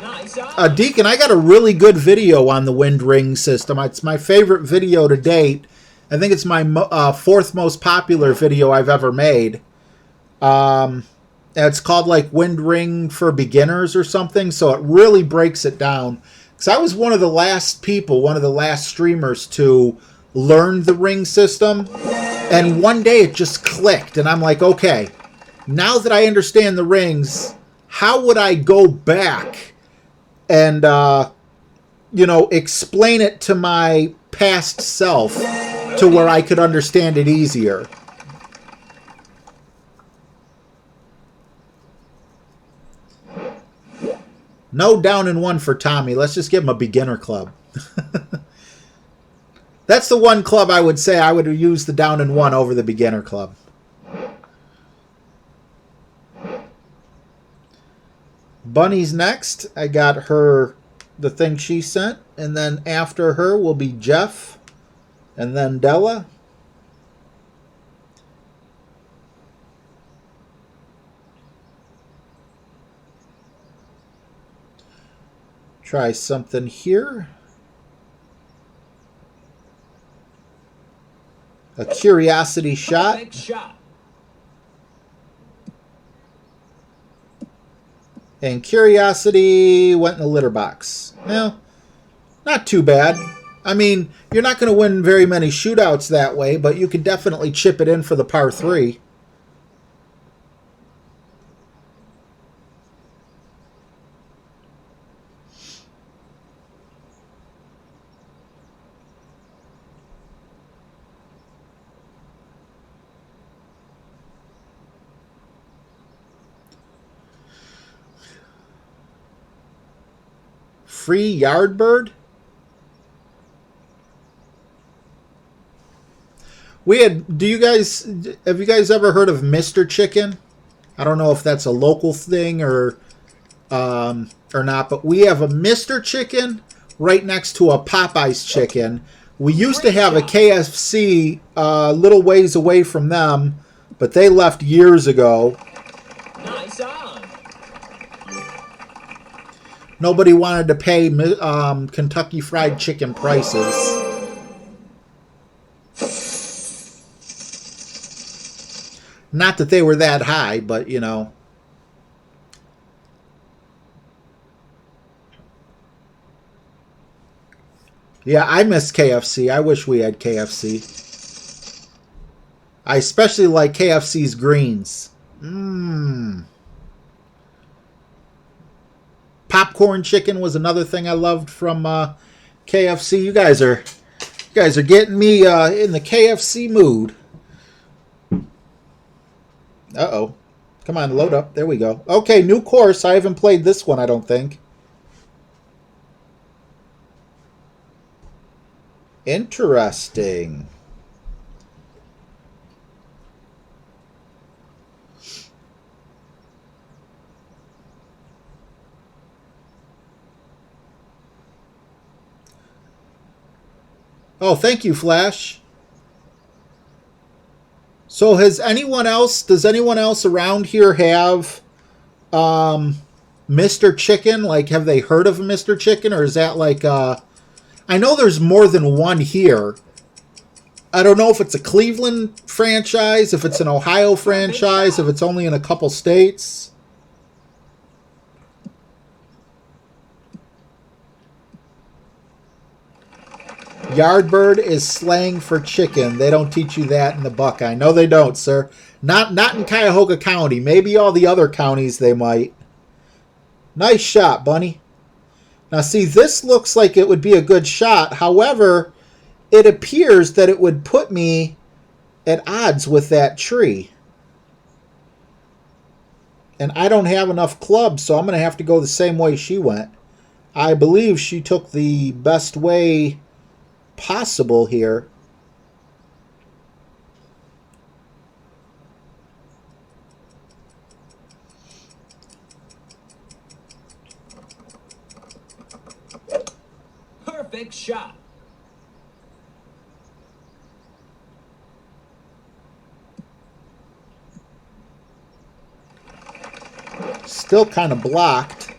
Nice on. Deacon, I got a really good video on the wind ring system. It's my favorite video to date. I think it's my fourth most popular video I've ever made. It's called like Wind Ring for Beginners or something, so it really breaks it down. Because I was one of the last people, one of the last streamers to learn the ring system. And one day it just clicked. And I'm like, okay, now that I understand the rings, how would I go back and, you know, explain it to my past self to where I could understand it easier? No down in one for Tommy. Let's just give him a beginner club. That's the one club I would say I would use the down in one over the beginner club. Bunny's next. I got her the thing she sent. And then after her will be Jeff. And then Della. Try something here. A curiosity shot. Perfect shot. And curiosity went in the litter box. Well, not too bad. I mean, you're not going to win very many shootouts that way, but you can definitely chip it in for the par 3. Free Yardbird? Have you guys ever heard of Mr. Chicken? I don't know if that's a local thing or not, but we have a Mr. Chicken right next to a Popeye's Chicken. We used to have a KFC a little ways away from them, but they left years ago. Nice on. Nobody wanted to pay Kentucky Fried Chicken prices. Not that they were that high, but, you know. Yeah, I miss KFC. I wish we had KFC. I especially like KFC's greens. Popcorn chicken was another thing I loved from KFC. You guys are getting me in the KFC mood. Uh-oh. Come on, load up. There we go. Okay, new course. I haven't played this one, I don't think. Interesting. Oh, thank you, Flash. So does anyone else around here have Mr. Chicken? Like, have they heard of Mr. Chicken? Or is that like, I know there's more than one here. I don't know if it's a Cleveland franchise, if it's an Ohio franchise, if it's only in a couple states. Yardbird is slang for chicken. They don't teach you that in the Buckeye. No, they don't, sir. Not in Cuyahoga County. Maybe all the other counties they might. Nice shot, Bunny. Now, see, this looks like it would be a good shot. However, it appears that it would put me at odds with that tree. And I don't have enough clubs, so I'm going to have to go the same way she went. I believe she took the best way possible here. Perfect shot. Still kind of blocked,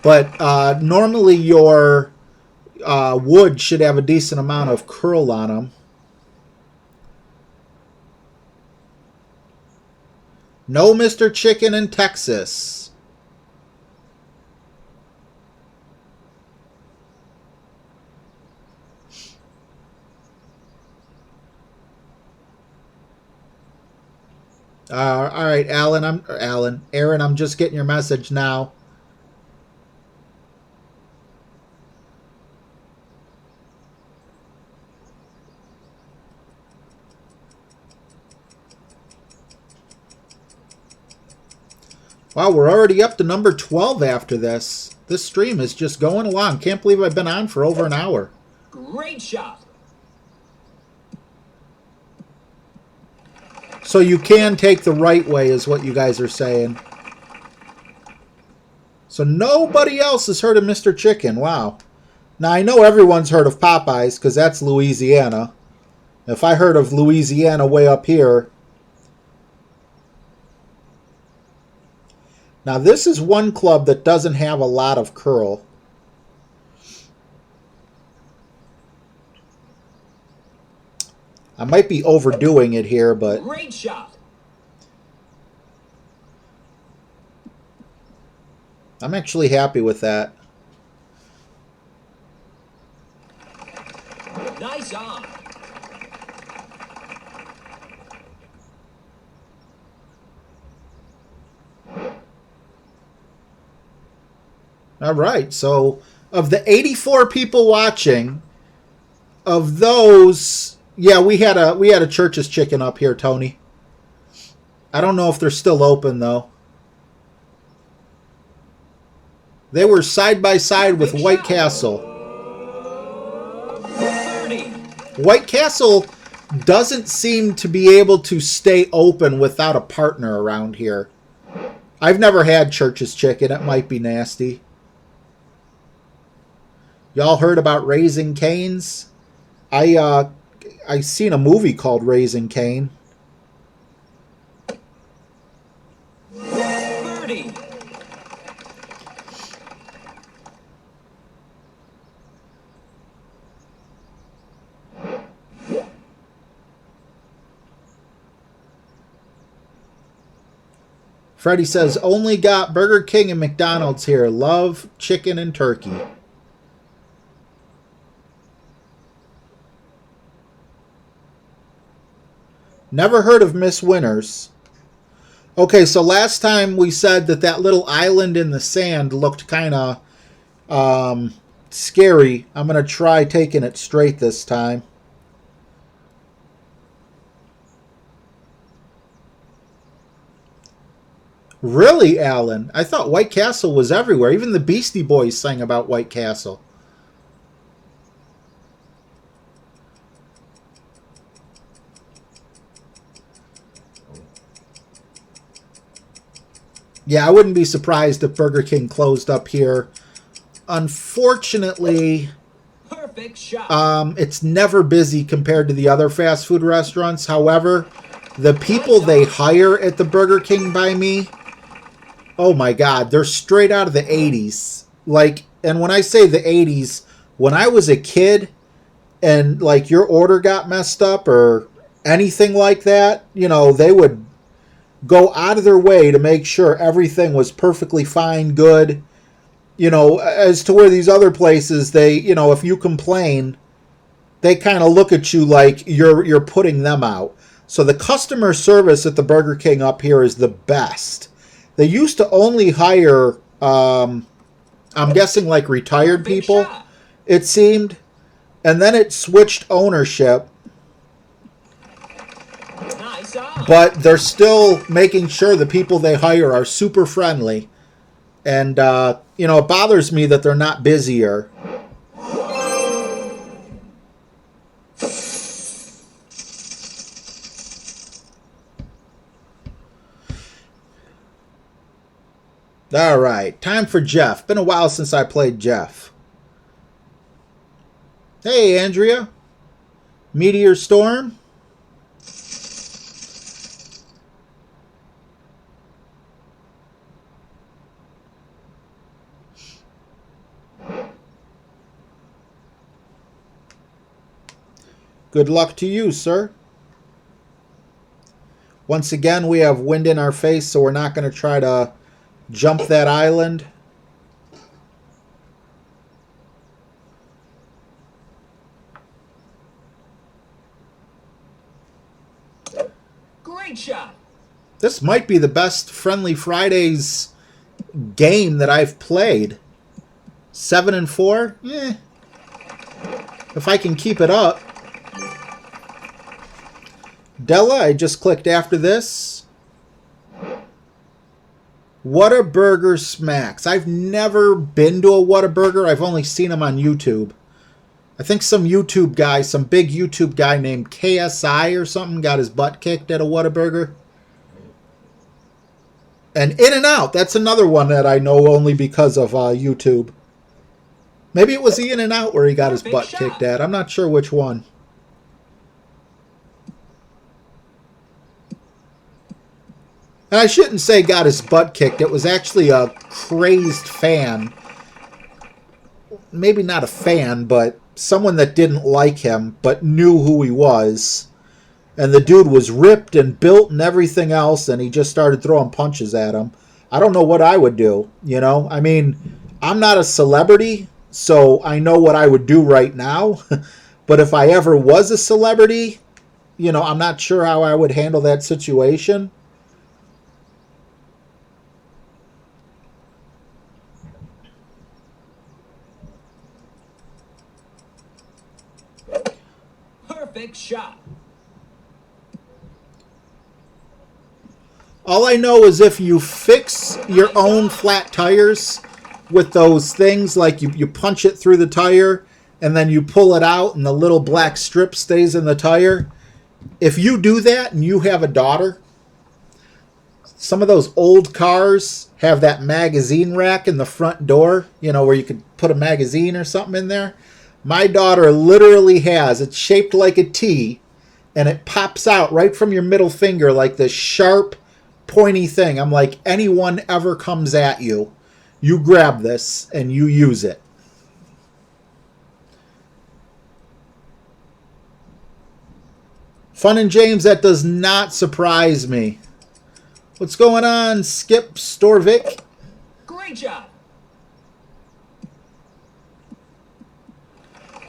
but normally your wood should have a decent amount of curl on them. No Mr. Chicken in Texas. All right, Aaron, I'm just getting your message now. Wow, we're already up to number 12 after this. This stream is just going along. Can't believe I've been on for over an hour. Great shot. So you can take the right way is what you guys are saying. So nobody else has heard of Mr. Chicken. Wow. Now, I know everyone's heard of Popeyes because that's Louisiana. If I heard of Louisiana way up here. Now, this is one club that doesn't have a lot of curl. I might be overdoing it here, but... Great shot. I'm actually happy with that. Nice on. All right, so of the 84 people watching, of those, yeah, we had a Church's Chicken up here, Tony. I don't know if they're still open though. They were side by side with White Castle. 30. White Castle doesn't seem to be able to stay open without a partner around here. I've never had Church's Chicken. It might be nasty. Y'all heard about Raising Cane's? I seen a movie called Raising Cane. 30. Freddie says, only got Burger King and McDonald's here. Love chicken and turkey. Never heard of Miss Winters. Okay, so last time we said that little island in the sand looked kind of scary. I'm going to try taking it straight this time. Really, Alan? I thought White Castle was everywhere. Even the Beastie Boys sang about White Castle. Yeah, I wouldn't be surprised if Burger King closed up here. Unfortunately, Perfect shot. it's never busy compared to the other fast food restaurants. However, the people they hire at the Burger King by me, oh my God, they're straight out of the 80s. Like, and when I say the 80s, when I was a kid and like your order got messed up or anything like that, you know, they would go out of their way to make sure everything was perfectly fine, good. You know, as to where these other places, they, you know, if you complain, they kind of look at you like you're putting them out. So the customer service at the Burger King up here is the best. They used to only hire, I'm guessing like retired people, it seemed. And then it switched ownership. Nice on. But they're still making sure the people they hire are super friendly. And, you know, it bothers me that they're not busier. All right, time for Jeff. Been a while since I played Jeff. Hey, Andrea. Meteor Storm. Good luck to you, sir. Once again, we have wind in our face, so we're not going to try to jump that island. Great shot. This might be the best Friendly Fridays game that I've played. 7-4? Eh. If I can keep it up. Della, I just clicked after this. Whataburger Smacks. I've never been to a Whataburger. I've only seen them on YouTube. I think some YouTube guy, some big YouTube guy named KSI or something got his butt kicked at a Whataburger. And In-N-Out, that's another one that I know only because of YouTube. Maybe it was the In-N-Out where he got his butt kicked at. I'm not sure which one. And I shouldn't say got his butt kicked. It was actually a crazed fan. Maybe not a fan, but someone that didn't like him, but knew who he was. And the dude was ripped and built and everything else, and he just started throwing punches at him. I don't know what I would do, you know? I mean, I'm not a celebrity, so I know what I would do right now. But if I ever was a celebrity, you know, I'm not sure how I would handle that situation. Perfect shot. All I know is if you fix your own flat tires with those things, like you punch it through the tire and then you pull it out and the little black strip stays in the tire. If you do that and you have a daughter, some of those old cars have that magazine rack in the front door, you know, where you could put a magazine or something in there. My daughter literally has, it's shaped like a T, and it pops out right from your middle finger like this sharp, pointy thing. I'm like, anyone ever comes at you, you grab this and you use it. Fun and James, that does not surprise me. What's going on, Skip Storvik? Great job.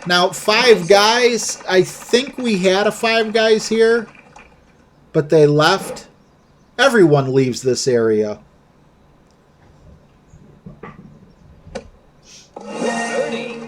Now, Five Guys, I think we had a Five Guys here, but they left. Everyone leaves this area. Birdie.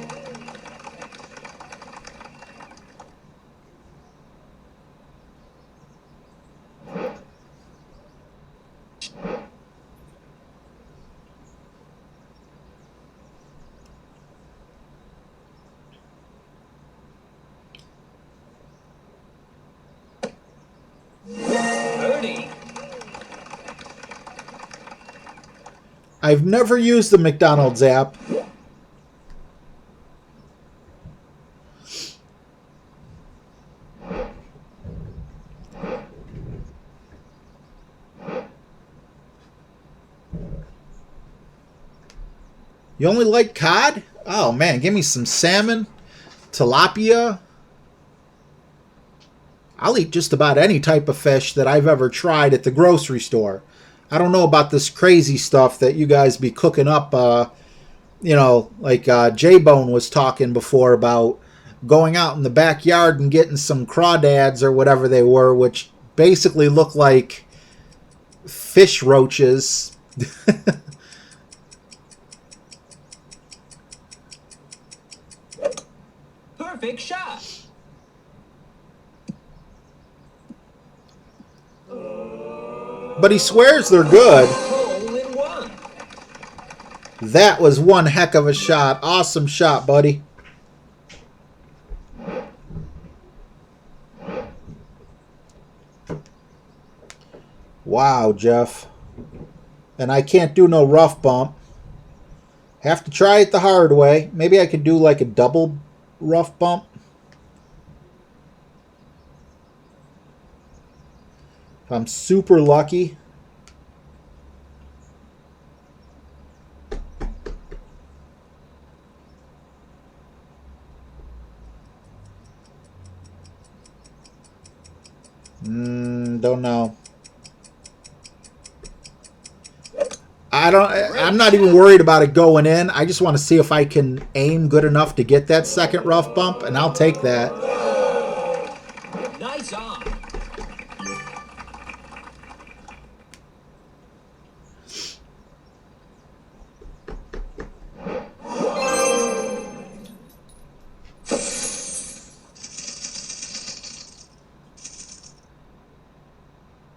I've never used the McDonald's app. You only like cod? Oh man, give me some salmon, tilapia. I'll eat just about any type of fish that I've ever tried at the grocery store. I don't know about this crazy stuff that you guys be cooking up. You know, like J-Bone was talking before about going out in the backyard and getting some crawdads or whatever they were, which basically look like fish roaches. Perfect shot. But he swears they're good. Hole in one. That was one heck of a shot. Awesome shot, buddy. Wow, Jeff. And I can't do no rough bump. Have to try it the hard way. Maybe I could do like a double rough bump. If I'm super lucky. Don't know. I'm not even worried about it going in. I just want to see if I can aim good enough to get that second rough bump, and I'll take that. Nice on.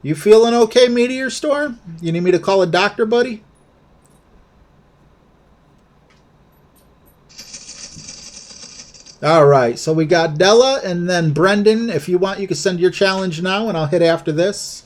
You feeling okay, Meteor Storm? You need me to call a doctor, buddy? All right, so we got Della and then Brendan. If you want, you can send your challenge now, and I'll hit after this.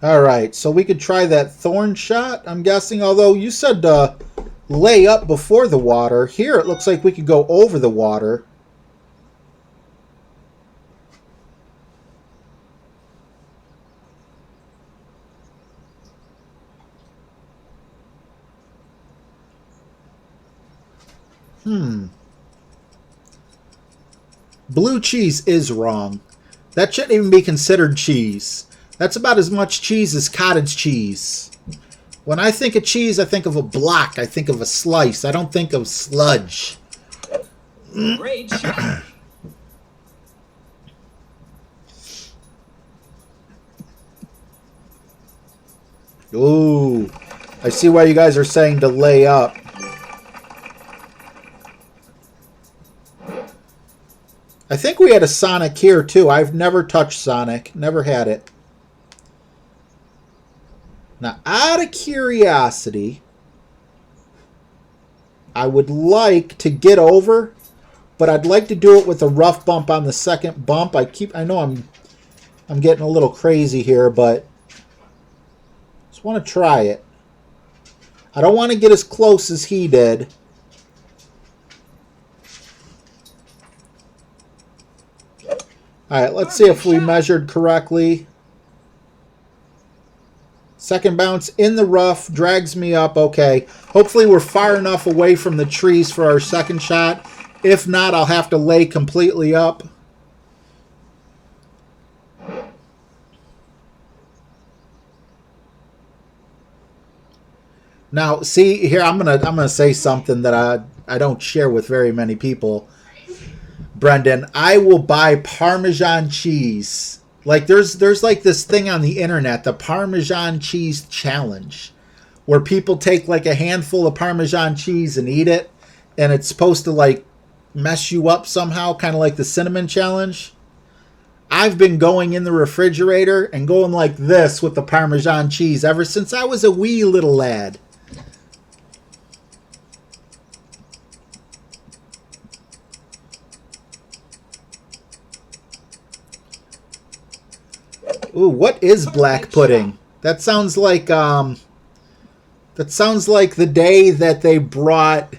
All right, so we could try that thorn shot, I'm guessing, although you said lay up before the water. Here it looks like we could go over the water. Blue cheese is wrong. That shouldn't even be considered cheese. That's about as much cheese as cottage cheese. When I think of cheese, I think of a block. I think of a slice. I don't think of sludge. Great shot. Ooh. I see why you guys are saying to lay up. I think we had a Sonic here, too. I've never touched Sonic. Never had it. Now, out of curiosity, I would like to get over, but I'd like to do it with a rough bump on the second bump. I know I'm getting a little crazy here, but just want to try it. I don't want to get as close as he did. All right, let's see if we measured correctly. Second bounce in the rough, drags me up. Okay, hopefully we're far enough away from the trees for our second shot. If not, I'll have to lay completely up. Now, see here, I'm gonna say something that I don't share with very many people. Brendan, I will buy Parmesan cheese. Like there's like this thing on the internet, the Parmesan cheese challenge, where people take like a handful of Parmesan cheese and eat it, and it's supposed to like mess you up somehow, kind of like the cinnamon challenge. I've been going in the refrigerator and going like this with the Parmesan cheese ever since I was a wee little lad. Ooh, what is black pudding? That sounds like the day that they brought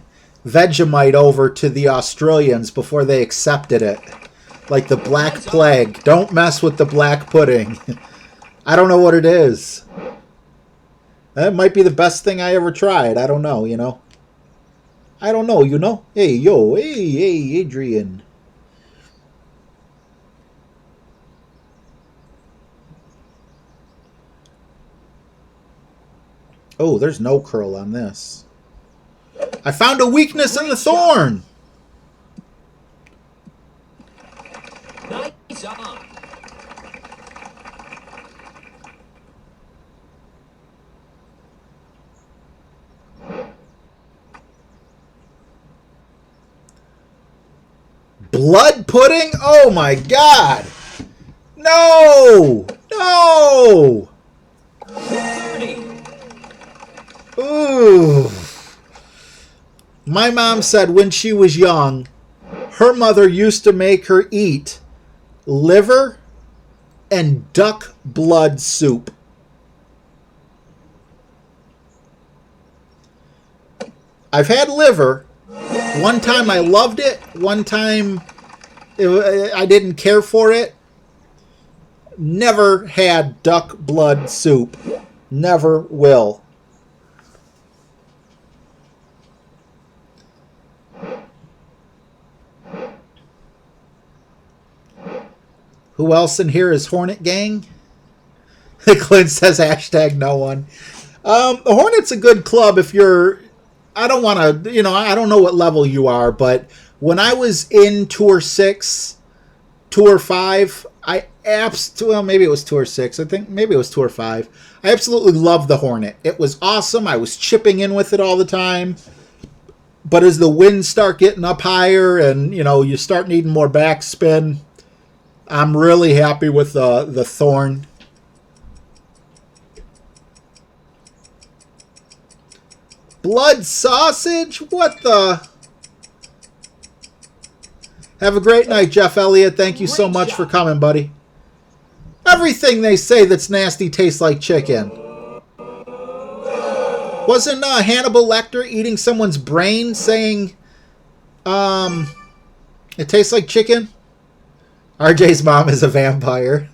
Vegemite over to the Australians before they accepted it. Like the Black Plague. Don't mess with the black pudding. I don't know what it is. That might be the best thing I ever tried. I don't know, you know. I don't know, you know. Hey, yo, hey, Adrian. Oh, there's no curl on this. I found a weakness in the thorn. Nice on. Blood pudding? Oh my god. No. No. Ooh. My mom said when she was young, her mother used to make her eat liver and duck blood soup. I've had liver. One time I loved it. One time I didn't care for it. Never had duck blood soup. Never will. Who else in here is Hornet Gang? Clint says hashtag no one. The Hornet's a good club if you're... I don't want to... You know, I don't know what level you are, but when I was in Tour 6, Tour 5, well, maybe it was Tour 6. I think maybe it was Tour 5. I absolutely loved the Hornet. It was awesome. I was chipping in with it all the time. But as the winds start getting up higher and, you know, you start needing more backspin... I'm really happy with the Thorn. Blood sausage? What the? Have a great night, Jeff Elliott. Thank you so much for coming, buddy. Everything they say that's nasty tastes like chicken. Wasn't Hannibal Lecter eating someone's brain saying it tastes like chicken? RJ's mom is a vampire.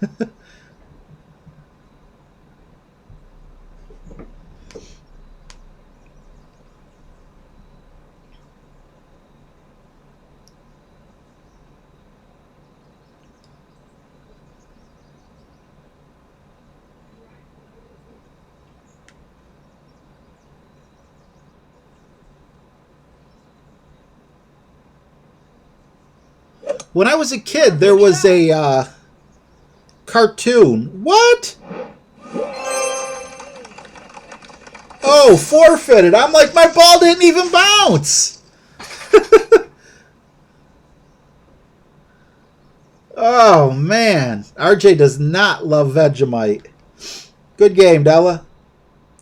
When I was a kid, there was a cartoon. What? Oh, forfeited. I'm like, my ball didn't even bounce. Oh, man. RJ does not love Vegemite. Good game, Della.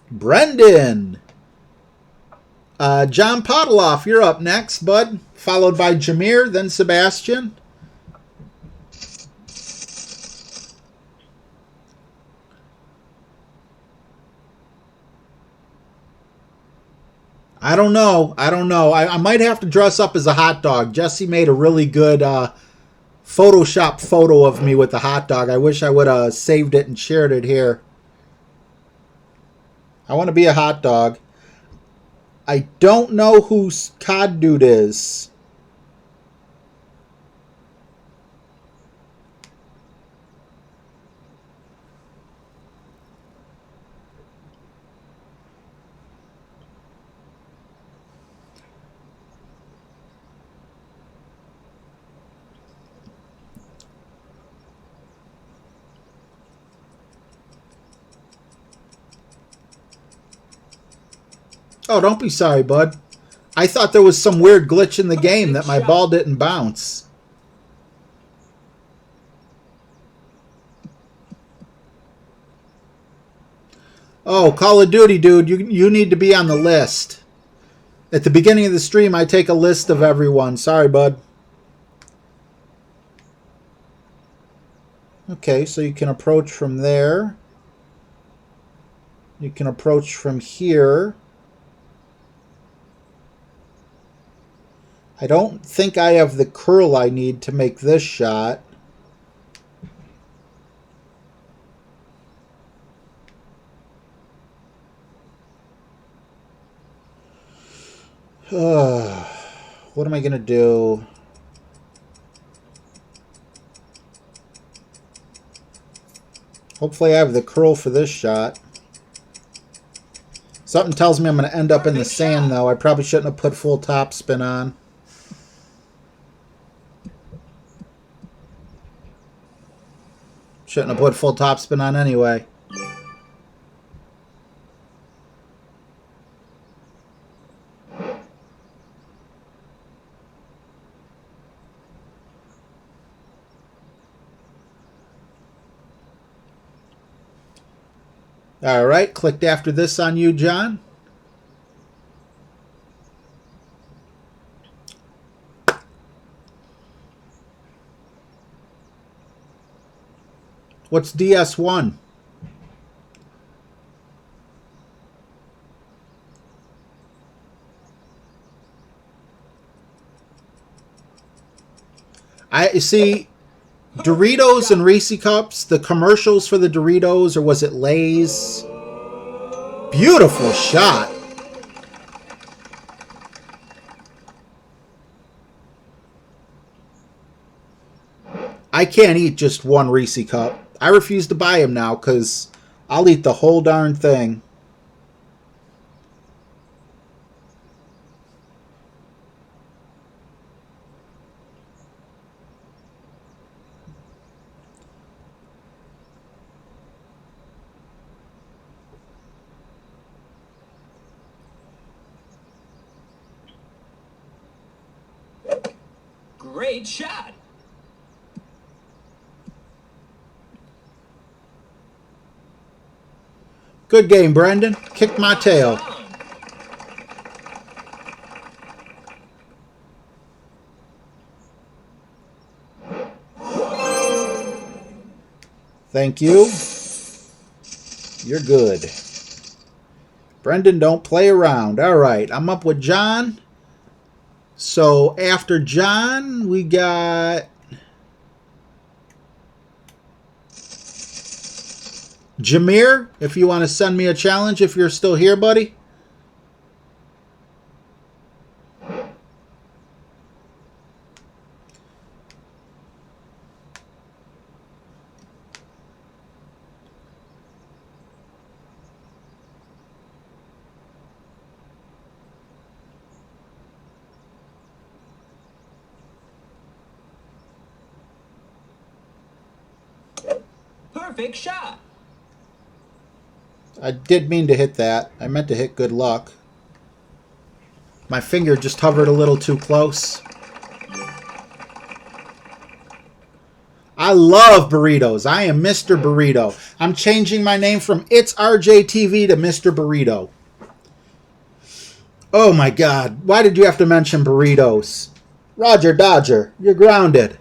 Brendan. John Podoloff, you're up next, bud. Followed by Jameer, then Sebastian. I don't know. I might have to dress up as a hot dog. Jesse made a really good Photoshop photo of me with the hot dog. I wish I would have saved it and shared it here. I want to be a hot dog. I don't know who Cod Dude is. Oh, don't be sorry, bud. I thought there was some weird glitch in the game that my ball didn't bounce. Oh, Call of Duty, dude, you need to be on the list. At the beginning of the stream, I take a list of everyone. Sorry, bud. Okay, so you can approach from there. You can approach from here. I don't think I have the curl I need to make this shot. What am I going to do? Hopefully I have the curl for this shot. Something tells me I'm going to end up in the sand, though. I probably shouldn't have put full topspin on. Shouldn't have put full topspin on anyway. All right, clicked after this on you, John. What's DS1? I see Doritos and Reese Cups, the commercials for the Doritos, or was it Lay's? Beautiful shot. I can't eat just one Reese Cup. I refuse to buy them now because I'll eat the whole darn thing. Great shot. Good game, Brendan. Kicked my tail. Thank you. You're good. Brendan, don't play around. All right, I'm up with John. So after John, we got Jameer, if you want to send me a challenge if you're still here, buddy. Perfect shot. I did mean to hit that. I meant to hit good luck. My finger just hovered a little too close. I love burritos. I am Mr. Burrito. I'm changing my name from It's RJTV to Mr. Burrito. Oh my God. Why did you have to mention burritos? Roger Dodger, you're grounded.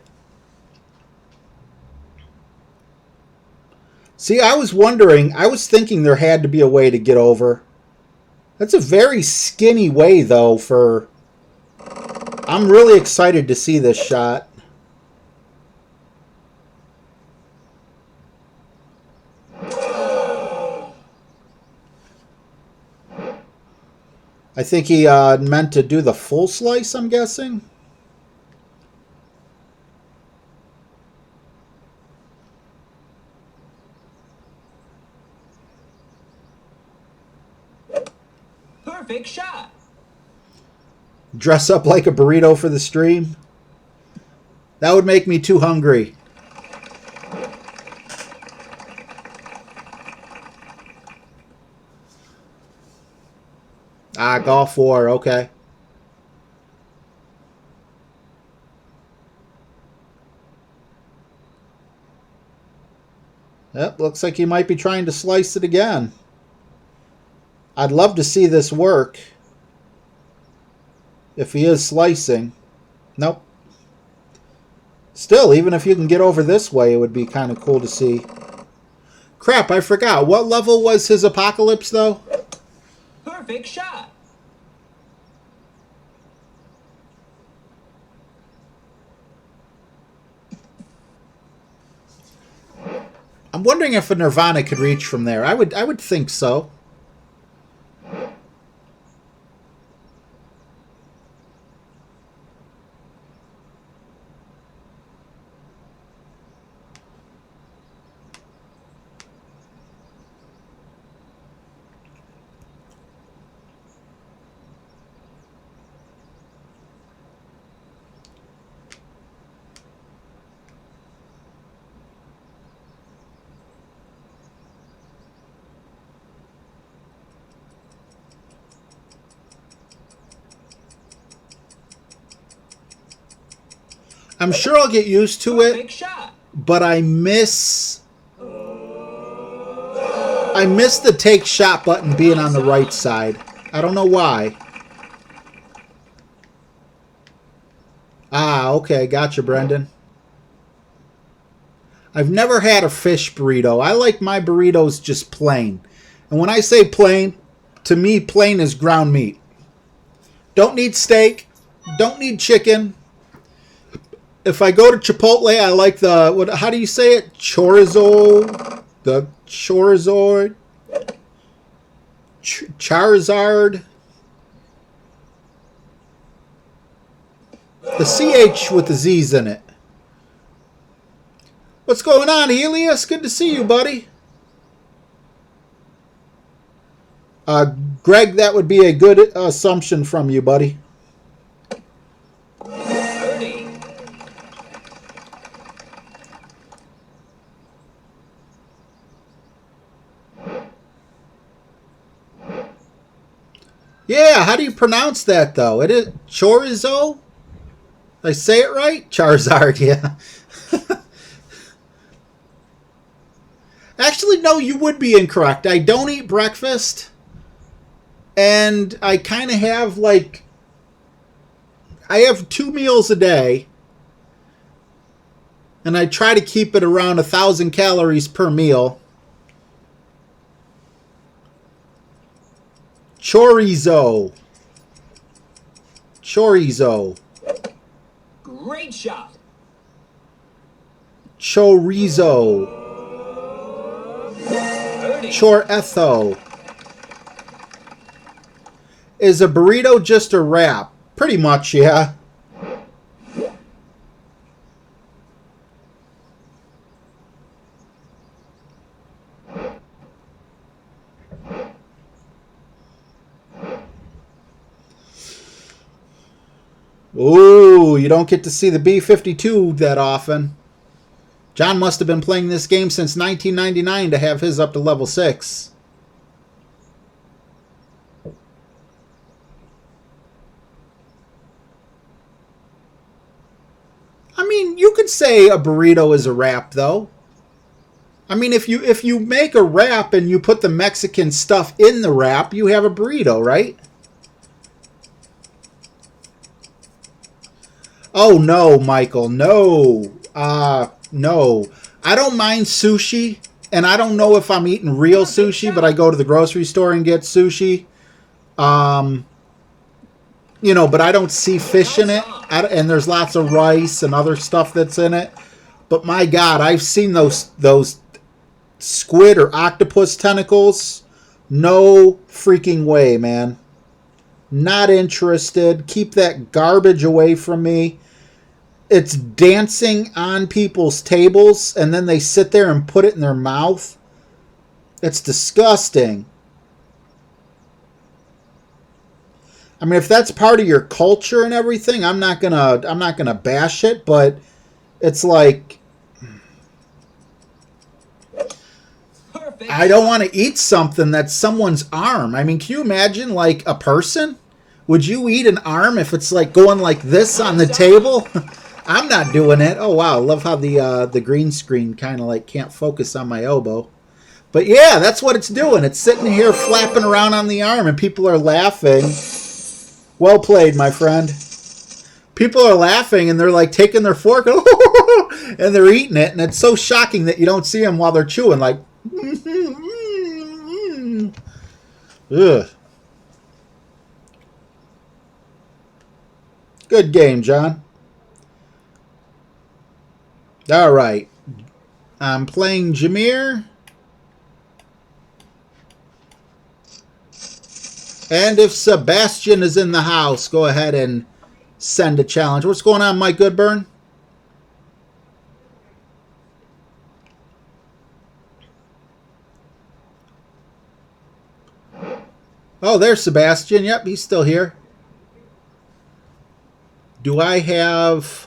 See, I was wondering, I was thinking there had to be a way to get over. That's a very skinny way, though, for... I'm really excited to see this shot. I think he meant to do the full slice, I'm guessing. Perfect shot. Dress up like a burrito for the stream. That would make me too hungry. Ah, Golf War, okay. Yep, looks like he might be trying to slice it again. I'd love to see this work. If he is slicing. Nope. Still, even if you can get over this way, it would be kind of cool to see. Crap, I forgot. What level was his Apocalypse, though? Perfect shot. I'm wondering if a Nirvana could reach from there. I would think so. I'm sure I'll get used to it, Perfect shot. but I miss the take shot button being on the right side. I don't know why. Ah, okay, gotcha, Brendan. I've never had a fish burrito. I like my burritos just plain. And when I say plain, to me, plain is ground meat. Don't need steak. Don't need chicken. If I go to Chipotle, I like the, what? How do you say it? Chorizo? The chorizo? Charizard? The CH with the Z's in it. What's going on, Helios? Good to see you, buddy. Greg, that would be a good assumption from you, buddy. Yeah, how do you pronounce that, though? It is chorizo? Did I say it right? Charizard, yeah. Actually, no, you would be incorrect. I don't eat breakfast. And I kind of have, like... I have 2 meals a day. And I try to keep it around 1,000 calories per meal. Chorizo. Chorizo. Great shot. Chorizo. Chorizo. Is a burrito just a wrap? Pretty much, yeah. Ooh, you don't get to see the B-52 that often. John must have been playing this game since 1999 to have his up to level 6. I mean, you could say a burrito is a wrap, though. I mean, if you make a wrap and you put the Mexican stuff in the wrap, you have a burrito, right? Oh, no, Michael. No. No. I don't mind sushi, and I don't know if I'm eating real sushi, but I go to the grocery store and get sushi. You know, but I don't see fish in it, and there's lots of rice and other stuff that's in it. But my God, I've seen those squid or octopus tentacles. No freaking way, man. Not interested. Keep that garbage away from me. It's dancing on people's tables, and then they sit there and put it in their mouth. It's disgusting. I mean, if that's part of your culture and everything, I'm not gonna bash it, but it's like Perfect. I don't want to eat something that's someone's arm. I mean, can you imagine, like, a person? Would you eat an arm if it's like going like this on the table? I'm not doing it. Oh wow, I love how the green screen kind of like can't focus on my elbow. But yeah, that's what it's doing. It's sitting here flapping around on the arm, and people are laughing. Well played, my friend. People are laughing, and they're like taking their fork, and they're eating it, and it's so shocking that you don't see them while they're chewing, like, ugh. Good game, John. All right. I'm playing Jameer. And if Sebastian is in the house, go ahead and send a challenge. What's going on, Mike Goodburn? Oh, there's Sebastian. Yep, he's still here. Do I have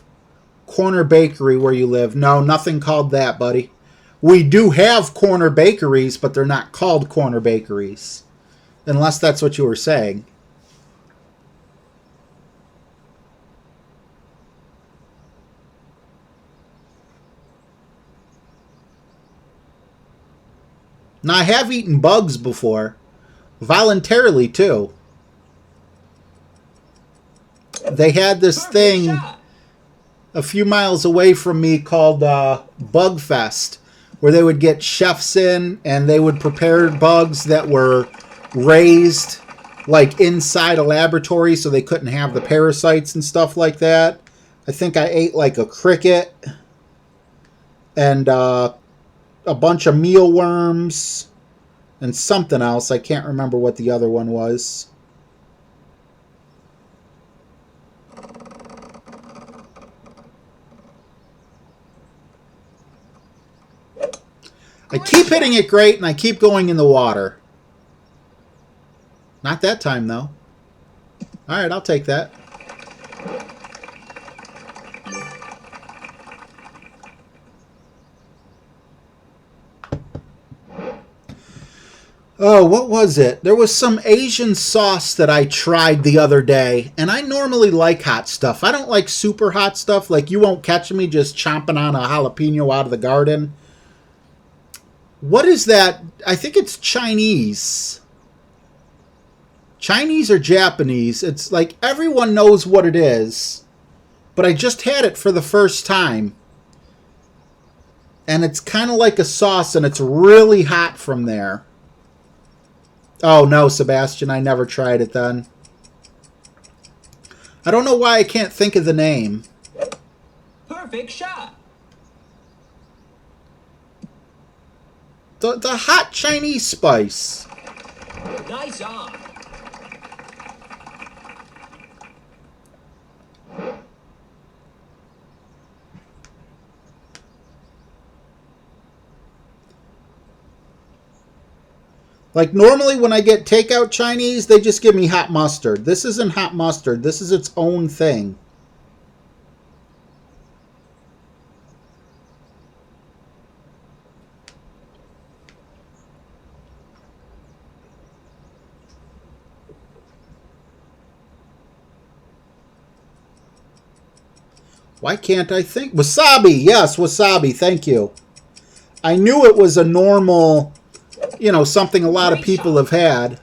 Corner Bakery where you live? No, nothing called that, buddy. We do have corner bakeries, but they're not called corner bakeries. Unless that's what you were saying. Now, I have eaten bugs before. Voluntarily, too. They had this thing a few miles away from me called Bug Fest, where they would get chefs in and they would prepare bugs that were raised like inside a laboratory so they couldn't have the parasites and stuff like that. I think I ate like a cricket and a bunch of mealworms and something else. I can't remember what the other one was. I keep hitting it great and I keep going in the water. Not that time, though. Alright, I'll take that. Oh, what was it? There was some Asian sauce that I tried the other day, and I normally like hot stuff. I don't like super hot stuff. Like, you won't catch me just chomping on a jalapeno out of the garden. What is that? I think it's Chinese. Chinese or Japanese. It's like everyone knows what it is. But I just had it for the first time. And it's kind of like a sauce and it's really hot from there. Oh no, Sebastian, I never tried it then. I don't know why I can't think of the name. Perfect shot. The hot Chinese spice. Nice on. Like, normally when I get takeout Chinese, they just give me hot mustard. This isn't hot mustard. This is its own thing. Why can't I think? Wasabi! Yes, wasabi. Thank you. I knew it was a normal... You know, something a lot of people have had.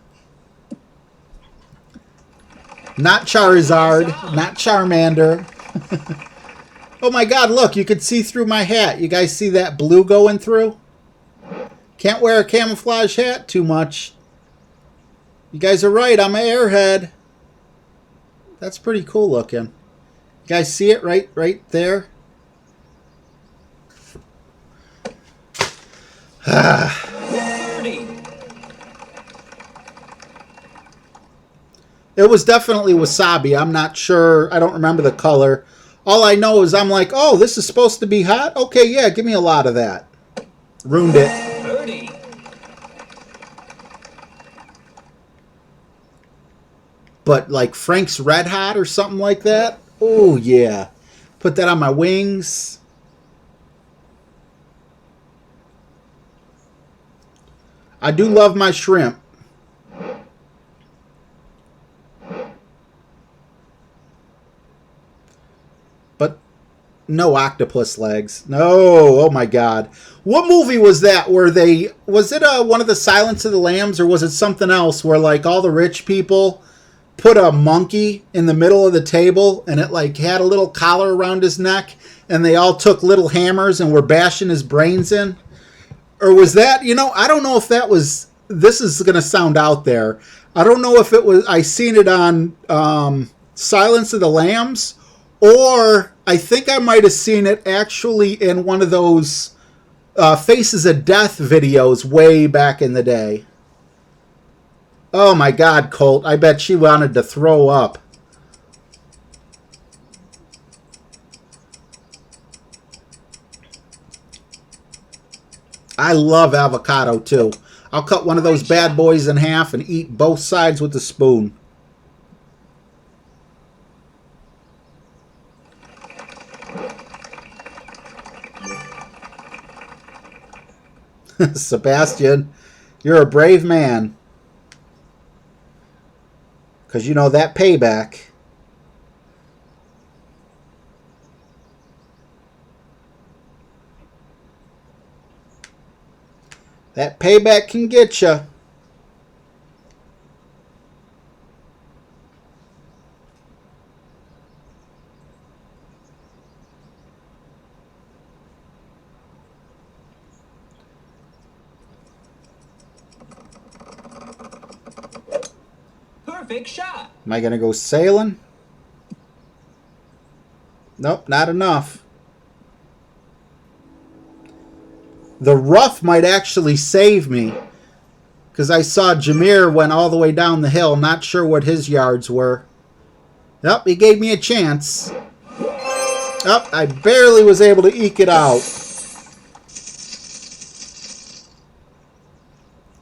Not Charizard, not Charmander. Oh my god, look, you could see through my hat. You guys see that blue going through? Can't wear a camouflage hat too much. You guys are right, I'm an airhead. That's pretty cool looking. You guys see it right there? It was definitely wasabi. I'm not sure. I don't remember the color. All I know is I'm like, oh, this is supposed to be hot? Okay, yeah, give me a lot of that. Ruined it. Birdie. But like Frank's Red Hot or something like that? Oh, yeah. Put that on my wings. I do love my shrimp. No octopus legs. No. Oh my God. What movie was that where they... Was it one of the Silence of the Lambs, or was it something else where like all the rich people put a monkey in the middle of the table and it like had a little collar around his neck and they all took little hammers and were bashing his brains in? Or was that... You know, I don't know if that was... This is going to sound out there. I don't know if it was... I seen it on Silence of the Lambs, or I think I might have seen it actually in one of those Faces of Death videos way back in the day. Oh my God, Colt. I bet she wanted to throw up. I love avocado too. I'll cut one of those bad boys in half and eat both sides with a spoon. Sebastian, you're a brave man. Because you know that payback. That payback can get you. Perfect shot. Am I going to go sailing? Nope, not enough. The rough might actually save me, because I saw Jameer went all the way down the hill. Not sure what his yards were. Yep, he gave me a chance. Yep, I barely was able to eke it out.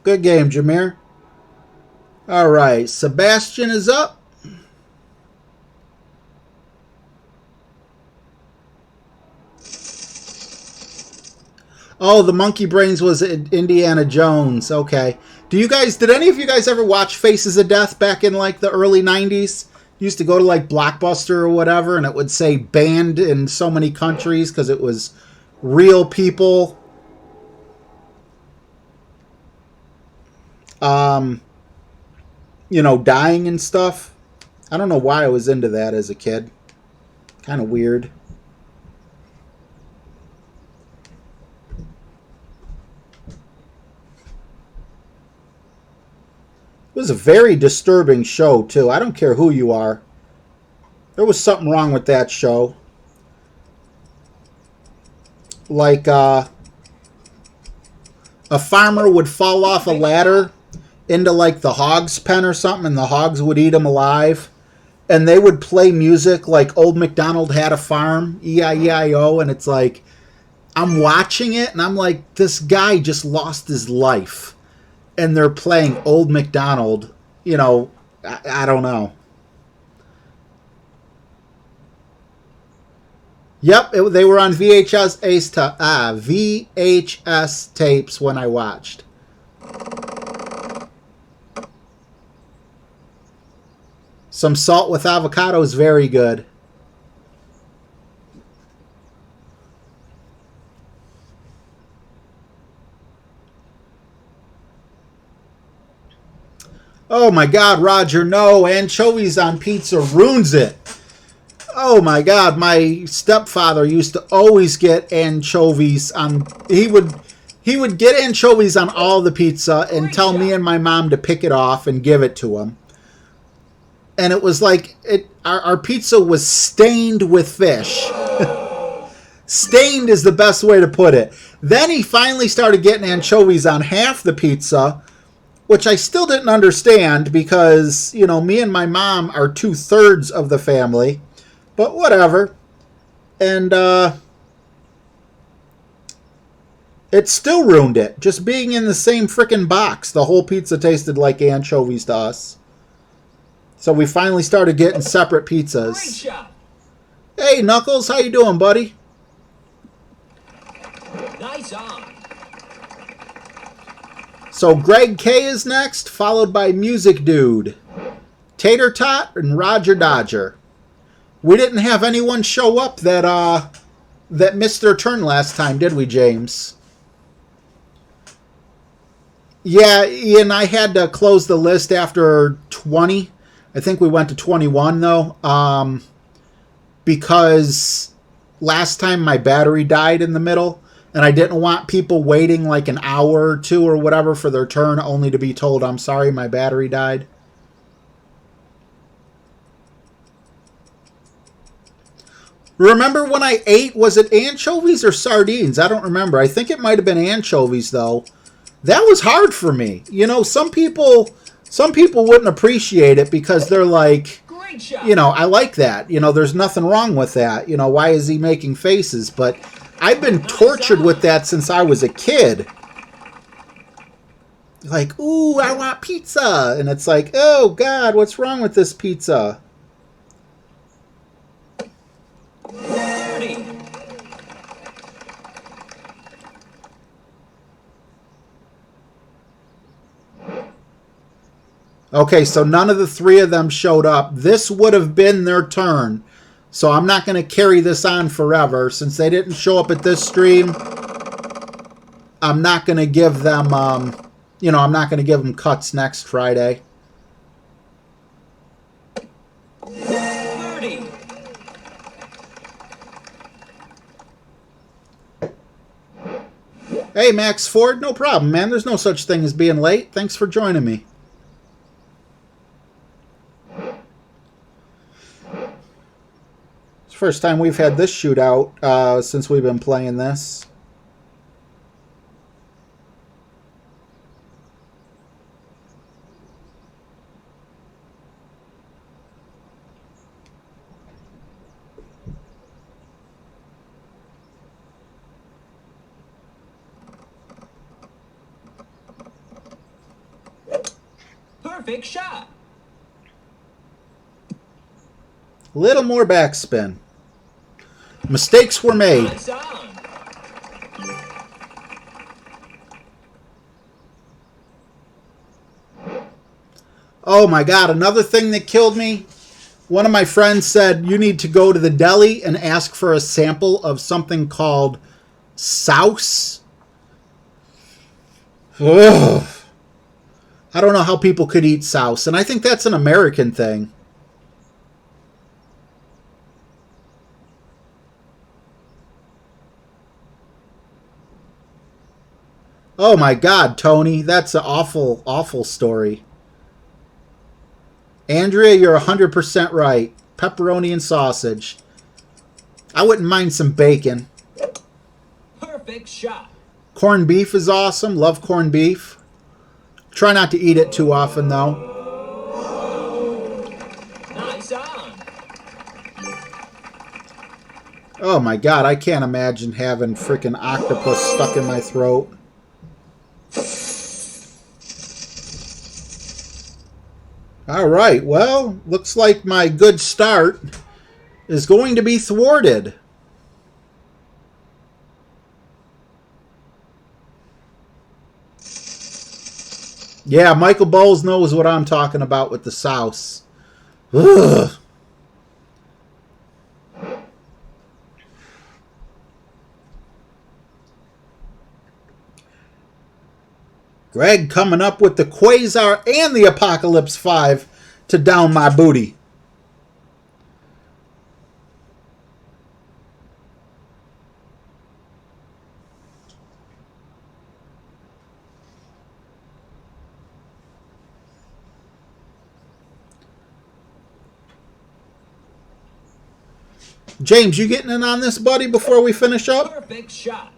Good game, Jameer. All right, Sebastian is up. Oh, the monkey brains was Indiana Jones. Okay. Did any of you guys ever watch Faces of Death back in like the early 90s? Used to go to like Blockbuster or whatever, and it would say banned in so many countries because it was real people. You know, dying and stuff. I don't know why I was into that as a kid. Kind of weird. It was a very disturbing show, too. I don't care who you are. There was something wrong with that show. Like, a farmer would fall off a ladder into, like, the hog's pen or something, and the hogs would eat him alive. And they would play music like Old MacDonald Had a Farm, E-I-E-I-O, and it's like, I'm watching it, and I'm like, this guy just lost his life. And they're playing Old MacDonald, you know, I don't know. Yep, they were on VHS tapes when I watched. Some salt with avocado is very good. Oh my God, Roger, no. Anchovies on pizza ruins it. Oh my God, my stepfather used to always get anchovies on... He would get anchovies on all the pizza and tell me and my mom to pick it off and give it to him. And it was like... Our pizza was stained with fish. Stained is the best way to put it. Then he finally started getting anchovies on half the pizza, which I still didn't understand because, you know, me and my mom are 2/3 of the family. But whatever. And it still ruined it. Just being in the same frickin' box. The whole pizza tasted like anchovies to us. So we finally started getting separate pizzas. Hey, Knuckles. How you doing, buddy? Nice on. So Greg K is next, followed by Music Dude, Tater Tot, and Roger Dodger. We didn't have anyone show up that that missed their turn last time, did we, James? Yeah, Ian, I had to close the list after 20. I think we went to 21, though, because last time my battery died in the middle, and I didn't want people waiting like an hour or two or whatever for their turn, only to be told, I'm sorry, my battery died. Remember when I ate, was it anchovies or sardines? I don't remember. I think it might have been anchovies, though. That was hard for me. You know, some people wouldn't appreciate it because they're like, you know, I like that. You know, there's nothing wrong with that. You know, why is he making faces? But I've been tortured with that since I was a kid. Like, ooh, I want pizza. And it's like, oh, God, what's wrong with this pizza? Okay, so none of the three of them showed up. This would have been their turn. So I'm not going to carry this on forever. Since they didn't show up at this stream, I'm not going to give them, you know, I'm not going to give them cuts next Friday. 30. Hey, Max Ford, no problem, man. There's no such thing as being late. Thanks for joining me. It's the first time we've had this shootout since we've been playing this. Perfect shot. A little more backspin. Mistakes were made. Nice on. Oh my God, another thing that killed me. One of my friends said, you need to go to the deli and ask for a sample of something called souse. Ugh. I don't know how people could eat souse, and I think that's an American thing. Oh my God, Tony, that's an awful, awful story. Andrea, you're 100% right. Pepperoni and sausage. I wouldn't mind some bacon. Perfect shot. Corned beef is awesome. Love corned beef. Try not to eat it too often, though. Nice on. Oh my God, I can't imagine having freaking octopus stuck in my throat. All right, well, looks like my good start is going to be thwarted. Yeah, Michael Bowles knows what I'm talking about with the souse. Ugh. Greg coming up with the Quasar and the Apocalypse 5 to down my booty. James, you getting in on this, buddy, before we finish up? Perfect shot.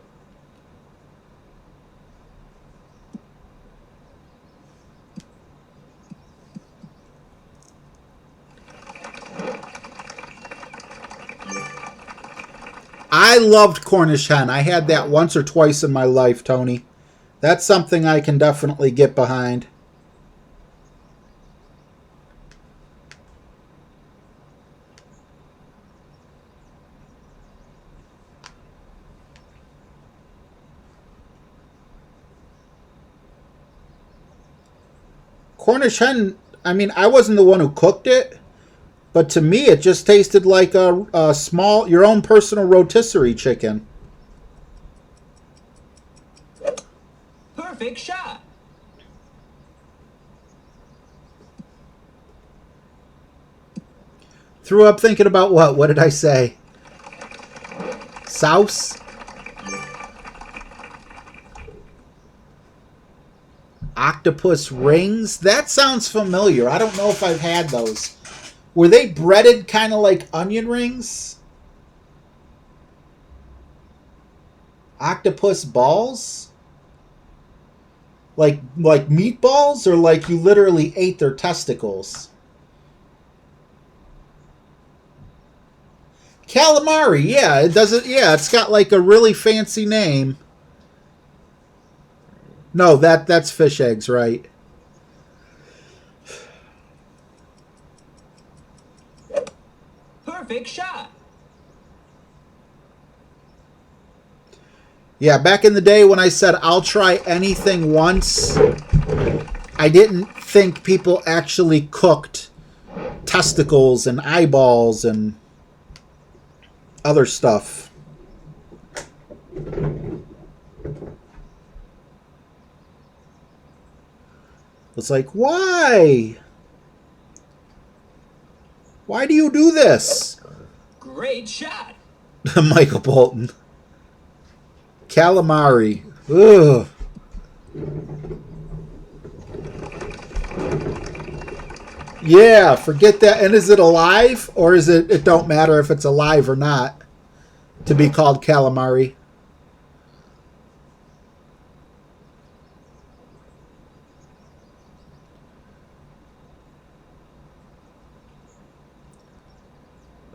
I loved Cornish hen. I had that once or twice in my life, Tony. That's something I can definitely get behind. Cornish hen, I mean, I wasn't the one who cooked it, But to me, it just tasted like a small, your own personal rotisserie chicken. Perfect shot. Threw up thinking about what? What did I say? Souse? Octopus rings? That sounds familiar. I don't know if I've had those. Were they breaded kind of like onion rings? Octopus balls? Like meatballs, or like you literally ate their testicles? Calamari, yeah, it doesn't. Yeah, it's got like a really fancy name. No, that's fish eggs, right? Perfect shot. Yeah, back in the day when I said I'll try anything once, I didn't think people actually cooked testicles and eyeballs and other stuff. It's like, why? Why do you do this? Great shot. Michael Bolton. Calamari. Ugh. Yeah, forget that. And is it alive? Or is it don't matter if it's alive or not to be called calamari?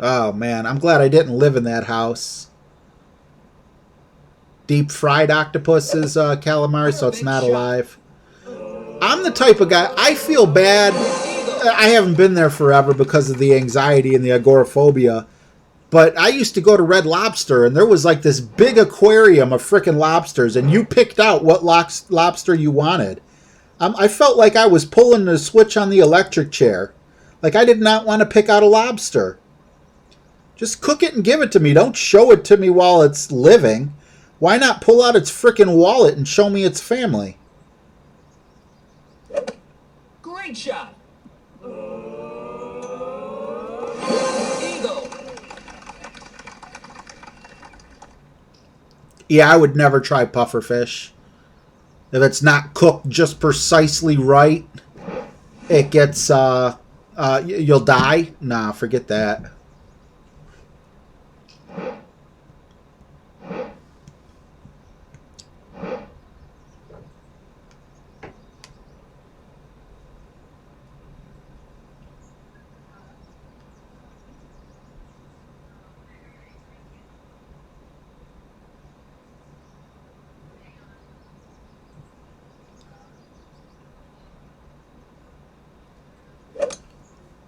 Oh, man. I'm glad I didn't live in that house. Deep fried octopus is calamari, so it's not alive. I'm the type of guy, I feel bad. I haven't been there forever because of the anxiety and the agoraphobia. But I used to go to Red Lobster, and there was like this big aquarium of frickin' lobsters, and you picked out what lobster you wanted. I felt like I was pulling the switch on the electric chair. Like I did not want to pick out a lobster. Just cook it and give it to me. Don't show it to me while it's living. Why not pull out its frickin' wallet and show me its family? Great shot. Eagle. Yeah, I would never try pufferfish. If it's not cooked just precisely right, it gets, you'll die. Nah, forget that.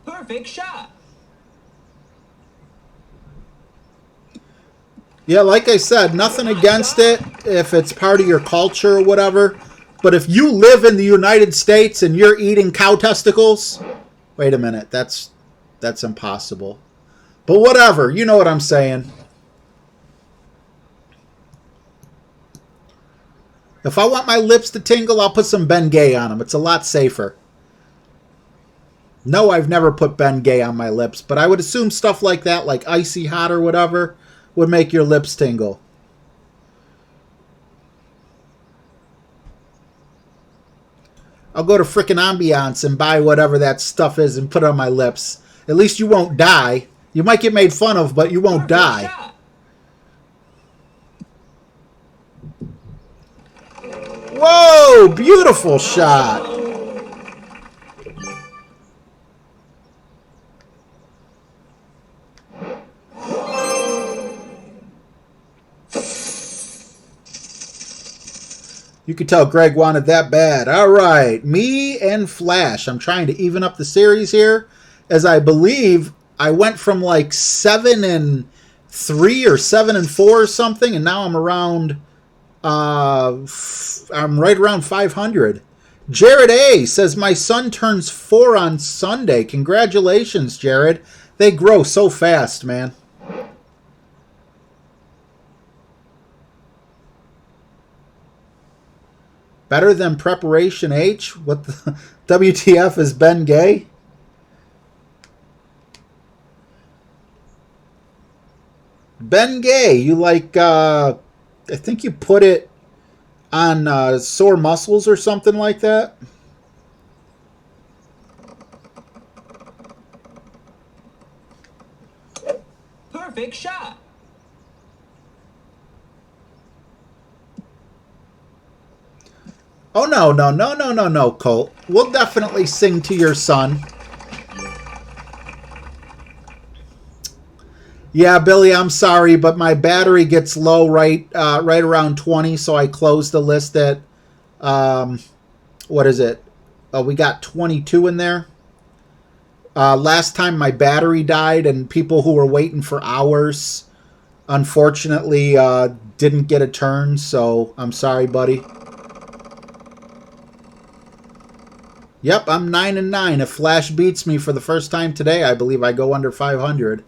Perfect shot. Yeah, like I said, nothing against it if it's part of your culture or whatever. But if you live in the United States and you're eating cow testicles, wait a minute, that's impossible. But whatever, you know what I'm saying. If I want my lips to tingle, I'll put some Bengay on them. It's a lot safer. No, I've never put Bengay on my lips, but I would assume stuff like that, like Icy Hot or whatever, would make your lips tingle. I'll go to frickin' Ambiance and buy whatever that stuff is and put it on my lips. At least you won't die. You might get made fun of, but you won't die. Shot. Whoa! Beautiful shot. You could tell Greg wanted that bad. All right, me and Flash. I'm trying to even up the series here, as I believe I went from like 7-3 or 7-4 or something, and now I'm around. I'm right around 500. Jared A says, my son turns 4 on Sunday. Congratulations, Jared. They grow so fast, man. Better than Preparation H? What the WTF is Ben Gay? Ben Gay, you like, I think you put it on sore muscles or something like that. Perfect shot. Oh, no, Colt. We'll definitely sing to your son. Yeah, Billy, I'm sorry, but my battery gets low right around 20, so I closed the list at, what is it? Oh, we got 22 in there. Last time my battery died and people who were waiting for hours, unfortunately, didn't get a turn, so I'm sorry, buddy. Yep, I'm 9-9. If Flash beats me for the first time today, I believe I go under 500.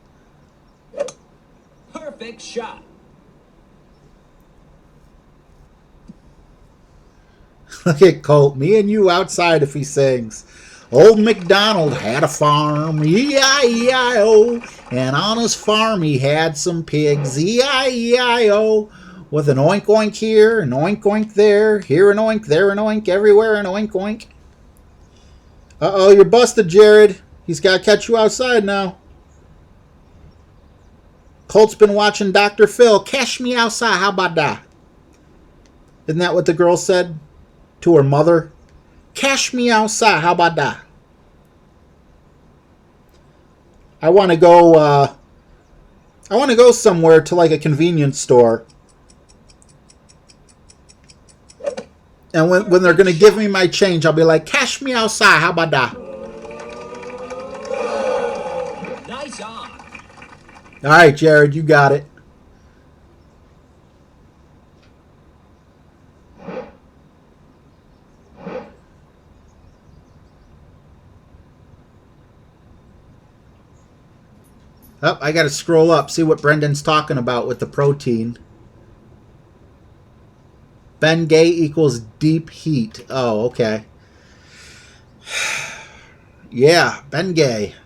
Perfect shot. Look at Colt. Me and you outside if he sings. Old MacDonald had a farm, E-I-E-I-O. And on his farm he had some pigs, E-I-E-I-O. With an oink oink here, an oink oink there. Here an oink, there an oink, everywhere an oink oink. Uh-oh, you're busted, Jared. He's got to catch you outside now. Colt's been watching Dr. Phil. Cash me outside. How about that? Isn't that what the girl said to her mother? Cash me outside. How about that? I want to go somewhere to like a convenience store. And when they're going to give me my change, I'll be like, cash me outside. How about that? Nice on. All right, Jared, you got it. Oh, I got to scroll up, see what Brendan's talking about with the protein. Ben Gay equals deep heat. Oh, okay. Yeah, Ben Gay.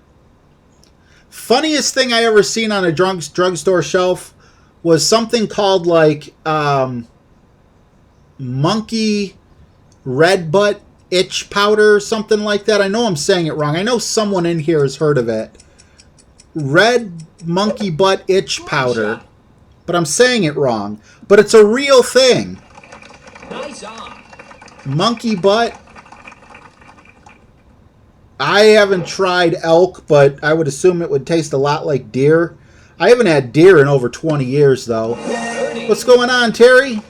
Funniest thing I ever seen on a drugstore shelf was something called like monkey red butt itch powder, something like that. I know I'm saying it wrong. I know someone in here has heard of it. Red monkey butt itch powder. But I'm saying it wrong. But it's a real thing. Nice on. Monkey butt. I haven't tried elk, but I would assume it would taste a lot like deer. I haven't had deer in over 20 years, though. What's going on, Terry?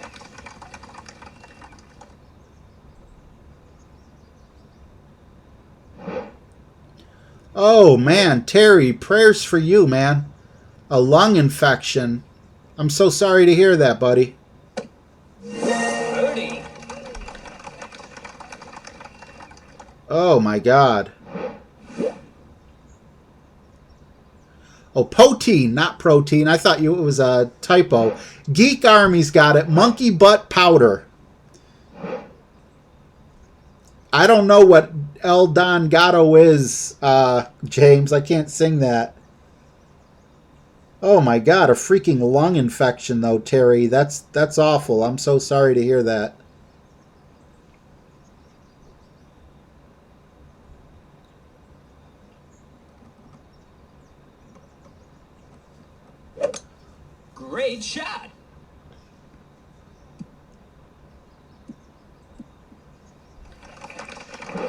Oh, man, Terry, prayers for you, man. A lung infection. I'm so sorry to hear that, buddy. Oh, my God. Oh, poteen, not protein. I thought it was a typo. Geek Army's got it. Monkey butt powder. I don't know what El Don Gato is, James. I can't sing that. Oh, my God. A freaking lung infection, though, Terry. That's awful. I'm so sorry to hear that. Great shot.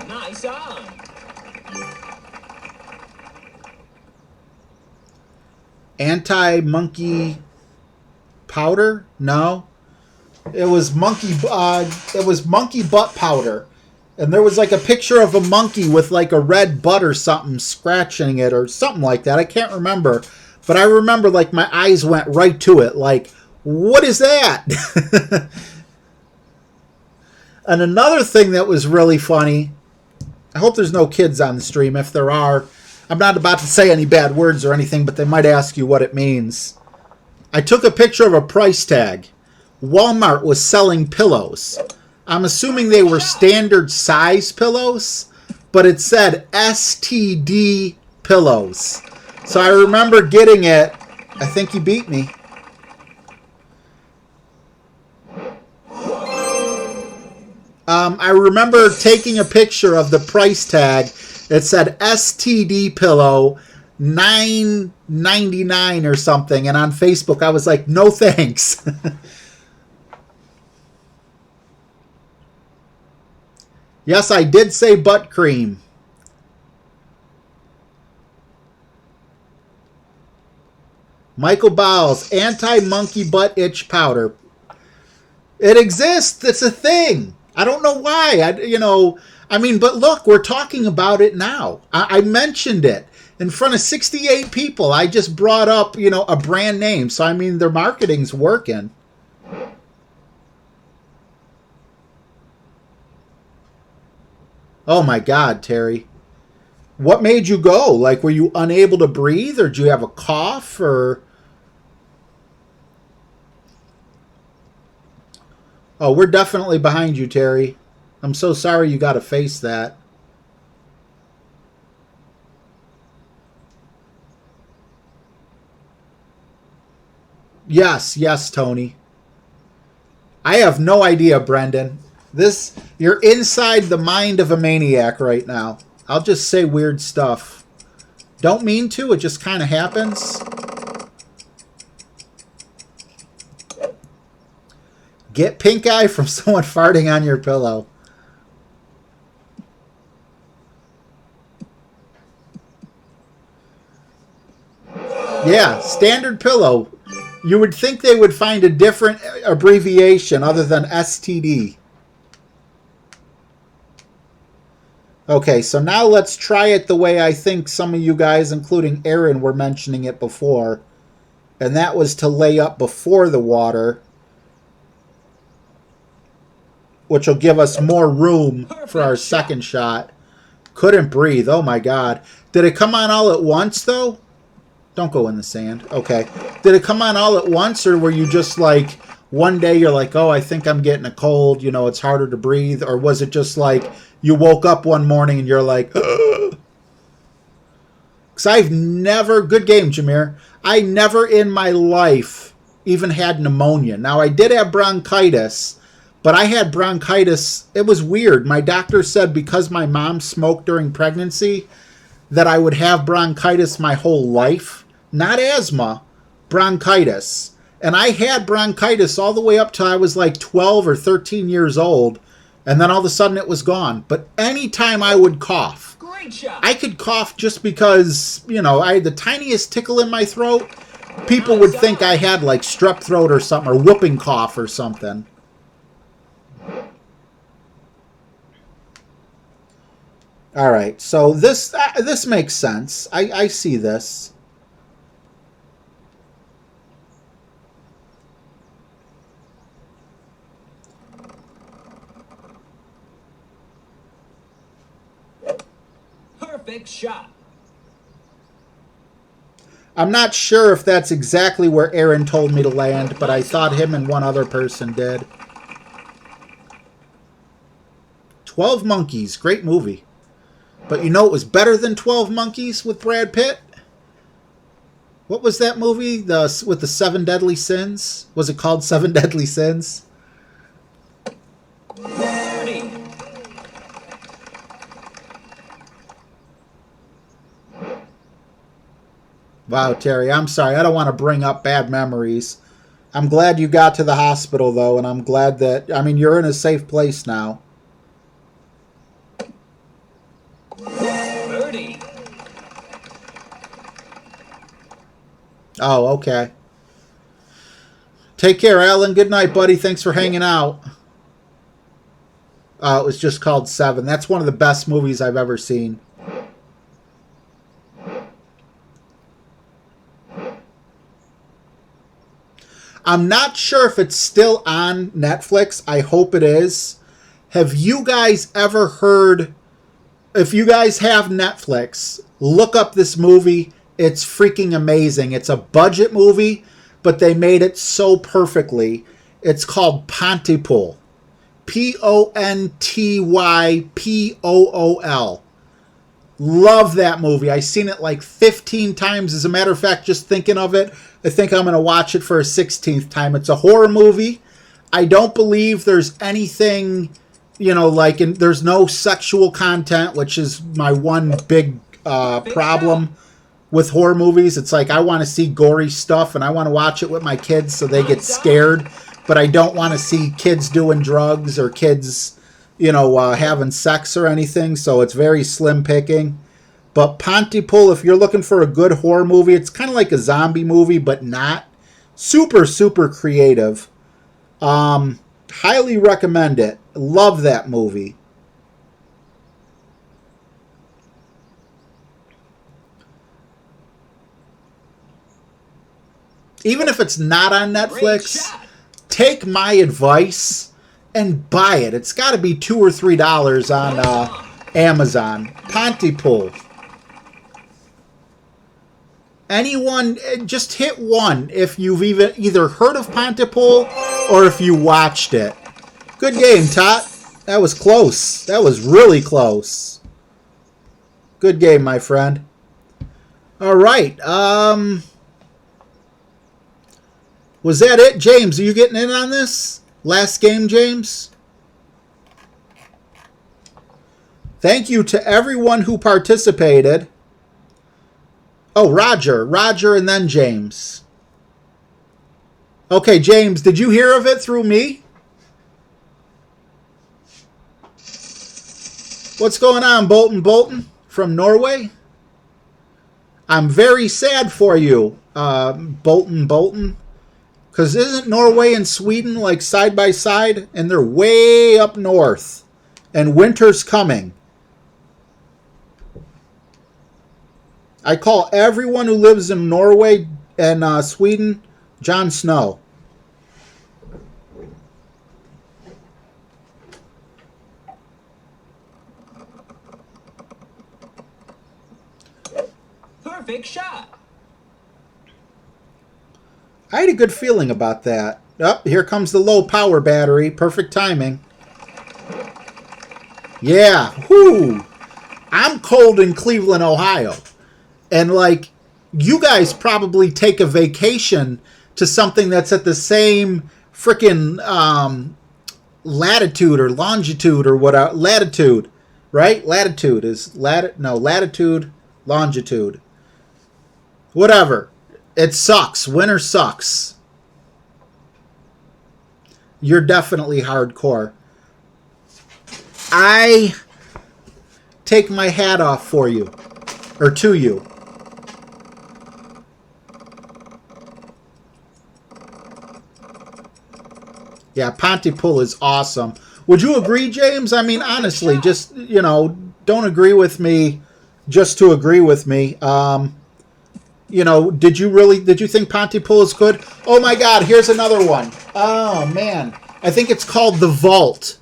Nice on. Anti-monkey powder? No. It was monkey butt powder. And there was like a picture of a monkey with like a red butt or something scratching it or something like that. I can't remember. But I remember like my eyes went right to it. Like, what is that? And another thing that was really funny, I hope there's no kids on the stream. If there are, I'm not about to say any bad words or anything, but they might ask you what it means. I took a picture of a price tag. Walmart was selling pillows. I'm assuming they were standard size pillows, but it said STD pillows. So I remember getting it. I think he beat me. I remember taking a picture of the price tag. It said STD pillow $9.99 or something, and on Facebook I was like, no thanks. Yes, I did say butt cream. Michael Bowles, anti-monkey butt itch powder. It exists. It's a thing. I don't know why. But look, we're talking about it now. I mentioned it in front of 68 people. I just brought up, a brand name. So, their marketing's working. Oh, my God, Terry. What made you go? Like, were you unable to breathe, or did you have a cough, or... Oh, we're definitely behind you, Terry. I'm so sorry you got to face that. Yes, Tony. I have no idea, Brendan. You're inside the mind of a maniac right now. I'll just say weird stuff. Don't mean to, it just kind of happens. Get pink eye from someone farting on your pillow. Yeah, standard pillow. You would think they would find a different abbreviation other than STD. Okay, so now let's try it the way I think some of you guys, including Aaron, were mentioning it before. And that was to lay up before the water, which will give us more room for our second shot. Couldn't breathe. Oh, my God. Did it come on all at once, though? Don't go in the sand. Okay. Did it come on all at once, or were you just like, one day you're like, oh, I think I'm getting a cold, it's harder to breathe? Or was it just like you woke up one morning and you're like, because I've never, good game, Jameer. I never in my life even had pneumonia. Now, I did have bronchitis, but I had bronchitis. It was weird. My doctor said because my mom smoked during pregnancy that I would have bronchitis my whole life. Not asthma, bronchitis. And I had bronchitis all the way up till I was like 12 or 13 years old. And then all of a sudden it was gone. But anytime I would cough, I could cough just because, I had the tiniest tickle in my throat. People would think I had like strep throat or something, or whooping cough or something. All right, so this makes sense. I see this. Perfect shot. I'm not sure if that's exactly where Aaron told me to land, but I thought him and one other person did. 12 Monkeys, great movie. But it was better than 12 Monkeys with Brad Pitt? What was that movie with the 7 Deadly Sins? Was it called 7 Deadly Sins? Wow, Terry, I'm sorry. I don't want to bring up bad memories. I'm glad you got to the hospital, though, and I'm glad that, you're in a safe place now. Birdie. Oh, okay. Take care, Alan. Good night, buddy. Thanks for hanging out. It was just called 7. That's one of the best movies I've ever seen. I'm not sure if it's still on Netflix. I hope it is. Have you guys ever heard... If you guys have Netflix, look up this movie. It's freaking amazing. It's a budget movie, but they made it so perfectly. It's called Pontypool. Pontypool. Love that movie. I've seen it like 15 times. As a matter of fact, just thinking of it, I think I'm going to watch it for a 16th time. It's a horror movie. I don't believe there's anything, like there's no sexual content, which is my one big problem with horror movies. It's like I want to see gory stuff and I want to watch it with my kids so they get scared, but I don't want to see kids doing drugs or kids having sex or anything, so it's very slim picking. But Pontypool, if you're looking for a good horror movie, it's kind of like a zombie movie, but not. Super, super creative. Highly recommend it. Love that movie. Even if it's not on Netflix, take my advice and buy it. It's got to be $2 or $3 on Amazon. Pontypool. Anyone, just hit 1 if you've either heard of Pontypool or if you watched it. Good game, Tot. That was close. That was really close. Good game, my friend. All right. Was that it? James, are you getting in on this? Last game, James? Thank you to everyone who participated. Oh, Roger. Roger and then James. Okay, James, did you hear of it through me? What's going on, Bolton from Norway? I'm very sad for you, Bolton. Because isn't Norway and Sweden like side by side? And they're way up north. And winter's coming. I call everyone who lives in Norway and Sweden Jon Snow. Perfect shot. I had a good feeling about that. Oh, here comes the low power battery. Perfect timing. Yeah. Whoo. I'm cold in Cleveland, Ohio. And like, you guys probably take a vacation to something that's at the same frickin' latitude or longitude or whatever. Latitude, right? Latitude is latitude, longitude. Whatever. It sucks. Winter sucks. You're definitely hardcore. I take my hat off for you. Or to you. Yeah, Pontypool is awesome. Would you agree, James? I mean, honestly, just, don't agree with me just to agree with me. Did you think Pontypool is good? Oh my God, here's another one. Oh man, I think it's called The Vault,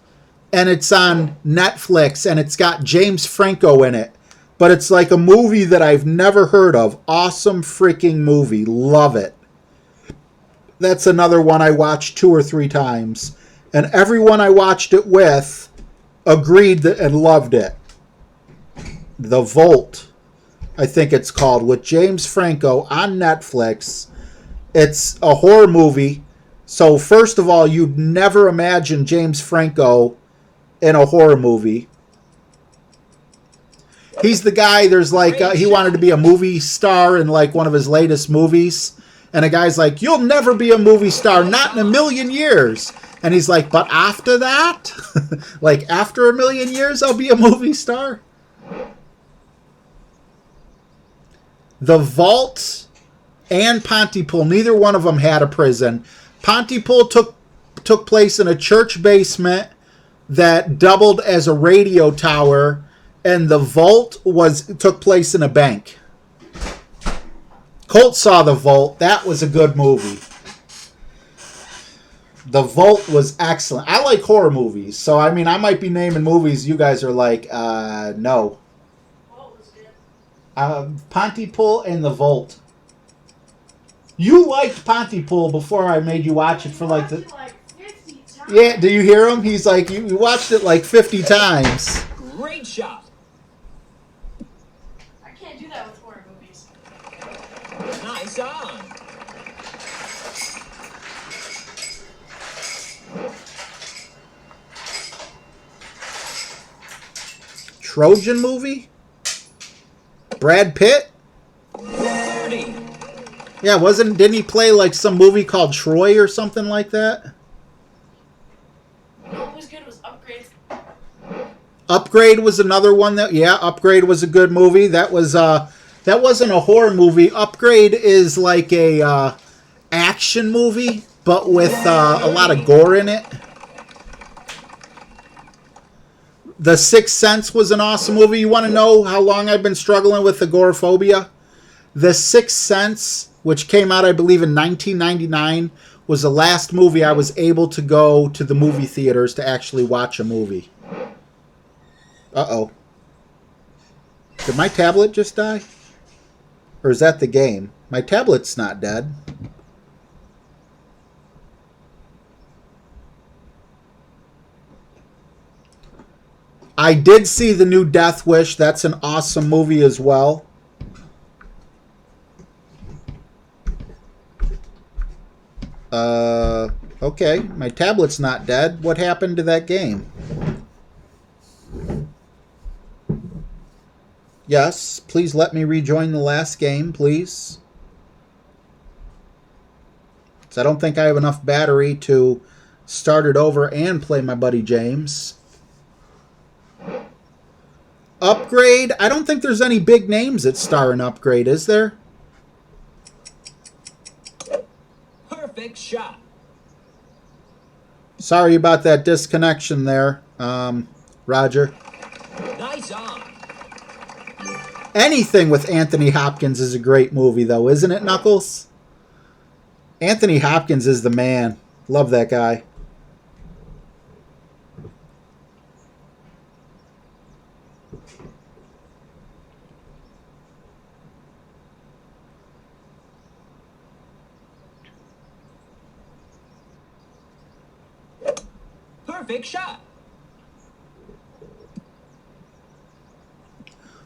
and it's on Netflix, and it's got James Franco in it. But it's like a movie that I've never heard of. Awesome freaking movie. Love it. That's another one I watched 2 or 3 times. And everyone I watched it with agreed and loved it. The Vault, I think it's called, with James Franco on Netflix. It's a horror movie. So first of all, you'd never imagine James Franco in a horror movie. He's the guy, there's like, he wanted to be a movie star in like one of his latest movies. And a guy's like, you'll never be a movie star, not in a million years. And he's like, but after that? Like after a million years, I'll be a movie star? The Vault and Pontypool, neither one of them had a prison. Pontypool took place in a church basement that doubled as a radio tower, and The Vault took place in a bank. Colt saw The Vault. That was a good movie. The Vault was excellent. I like horror movies, so I mean, I might be naming movies you guys are like, no. What was good? Pontypool and The Vault. You liked Pontypool before I made you watch it for like the... Watched it like 50 times. Yeah, do you hear him? He's like, you watched it like 50 times. Great shot. I can't do that with horror movies. Nice on. Trojan movie? Brad Pitt? Birdie. Yeah, didn't he play like some movie called Troy or something like that? You know what was good was Upgrade. Upgrade was another one Upgrade was a good movie. That wasn't a horror movie. Upgrade is like a action movie, but with a lot of gore in it. The Sixth Sense was an awesome movie. You want to know how long I've been struggling with agoraphobia? The Sixth Sense, which came out, I believe, in 1999, was the last movie I was able to go to the movie theaters to actually watch a movie. Uh-oh. Did my tablet just die? Or is that the game? My tablet's not dead. I did see the new Death Wish. That's an awesome movie as well. Okay. My tablet's not dead. What happened to that game? Yes, please let me rejoin the last game, please. So I don't think I have enough battery to start it over and play my buddy James. Upgrade? I don't think there's any big names that star in Upgrade, is there? Perfect shot. Sorry about that disconnection there, Roger. Nice on. Anything with Anthony Hopkins is a great movie, though, isn't it, Knuckles? Anthony Hopkins is the man. Love that guy. Perfect shot.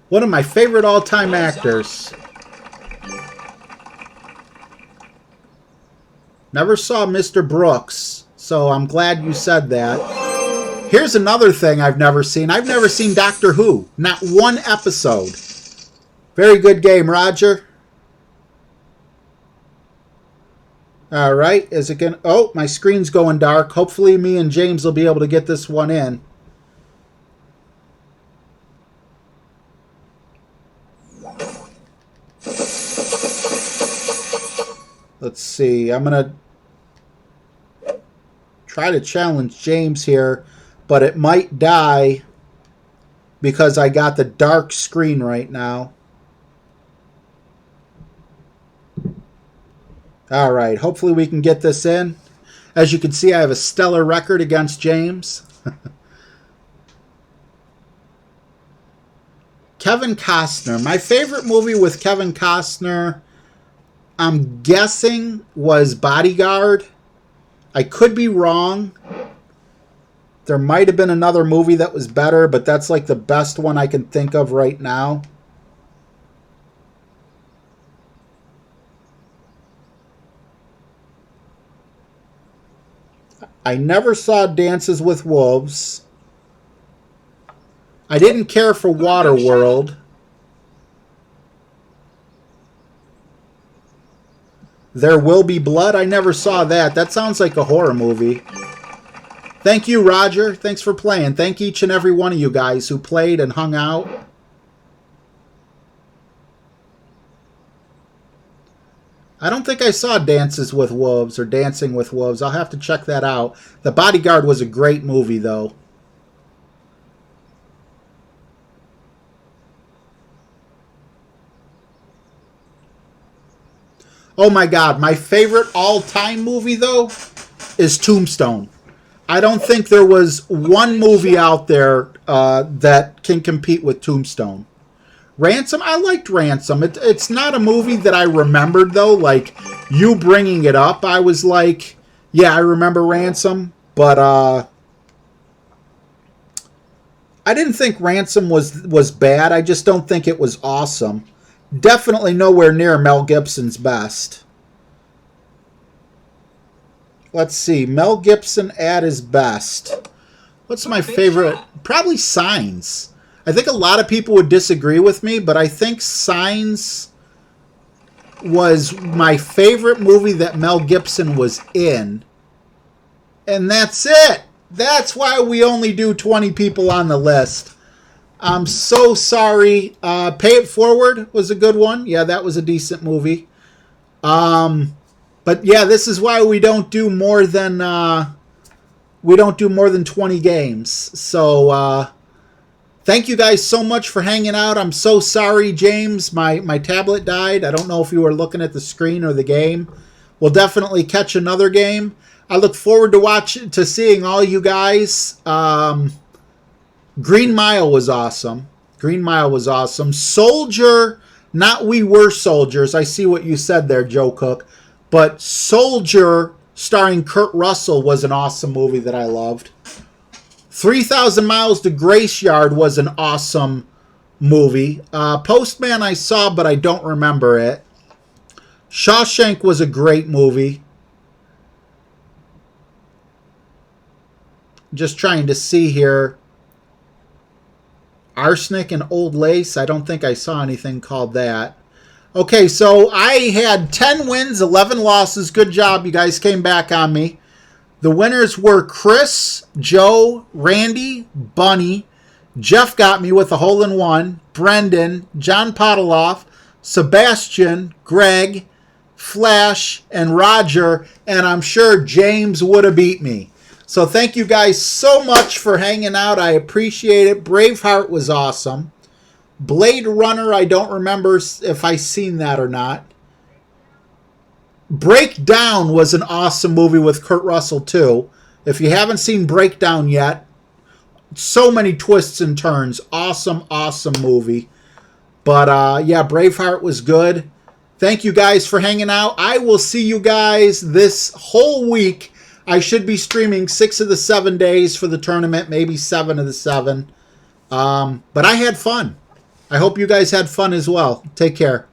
One of my favorite all-time actors. Never saw Mr. Brooks, so I'm glad you said that. Here's another thing I've never seen. I've never seen Doctor Who. Not one episode. Very good game, Roger. All right, is it gonna... Oh, my screen's going dark. Hopefully me and James will be able to get this one in. Let's see. I'm going to try to challenge James here, but it might die because I got the dark screen right now. All right, hopefully we can get this in. As you can see, I have a stellar record against James. Kevin Costner. My favorite movie with Kevin Costner, I'm guessing, was Bodyguard. I could be wrong. There might have been another movie that was better, but that's like the best one I can think of right now. I never saw Dances with Wolves. I didn't care for Waterworld. There Will Be Blood. I never saw that. That sounds like a horror movie. Thank you, Roger. Thanks for playing. Thank each and every one of you guys who played and hung out. I don't think I saw Dances with Wolves or Dancing with Wolves. I'll have to check that out. The Bodyguard was a great movie, though. Oh my God, my favorite all-time movie, though, is Tombstone. I don't think there was one movie out there that can compete with Tombstone. Ransom, I liked Ransom. It's not a movie that I remembered, though. Like, you bringing it up, I was like, yeah, I remember Ransom. But I didn't think Ransom was bad. I just don't think it was awesome. Definitely nowhere near Mel Gibson's best. Let's see. Mel Gibson at his best. What's my favorite? Probably Signs. I think a lot of people would disagree with me, but I think Signs was my favorite movie that Mel Gibson was in. And that's it. That's why we only do 20 people on the list. I'm so sorry. Pay It Forward was a good one. Yeah, that was a decent movie. But yeah, this is why we don't do more than 20 games. So thank you guys so much for hanging out. I'm so sorry, James. My tablet died. I don't know if you were looking at the screen or the game. We'll definitely catch another game. I look forward to seeing all you guys. Green Mile was awesome. Green Mile was awesome. Soldier, not We Were Soldiers. I see what you said there, Joe Cook. But Soldier, starring Kurt Russell, was an awesome movie that I loved. 3,000 Miles to Grace Yard was an awesome movie. Postman I saw, but I don't remember it. Shawshank was a great movie. Just trying to see here. Arsenic and Old Lace. I don't think I saw anything called that. Okay, so I had 10 wins, 11 losses. Good job. You guys came back on me. The winners were Chris, Joe, Randy, Bunny. Jeff got me with a hole-in-one. Brendan, John Podeloff, Sebastian, Greg, Flash, and Roger. And I'm sure James would have beat me. So thank you guys so much for hanging out. I appreciate it. Braveheart was awesome. Blade Runner, I don't remember if I seen that or not. Breakdown was an awesome movie with Kurt Russell too. If you haven't seen Breakdown yet, so many twists and turns. Awesome, awesome movie. But yeah, Braveheart was good. Thank you guys for hanging out. I will see you guys this whole week. I should be streaming 6 of the 7 days for the tournament, maybe 7 of the 7. But I had fun. I hope you guys had fun as well. Take care.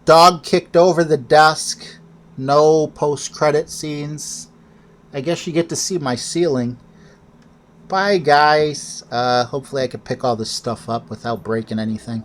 Dog kicked over the desk. No post-credit scenes. I guess you get to see my ceiling. Bye, guys. Hopefully I can pick all this stuff up without breaking anything.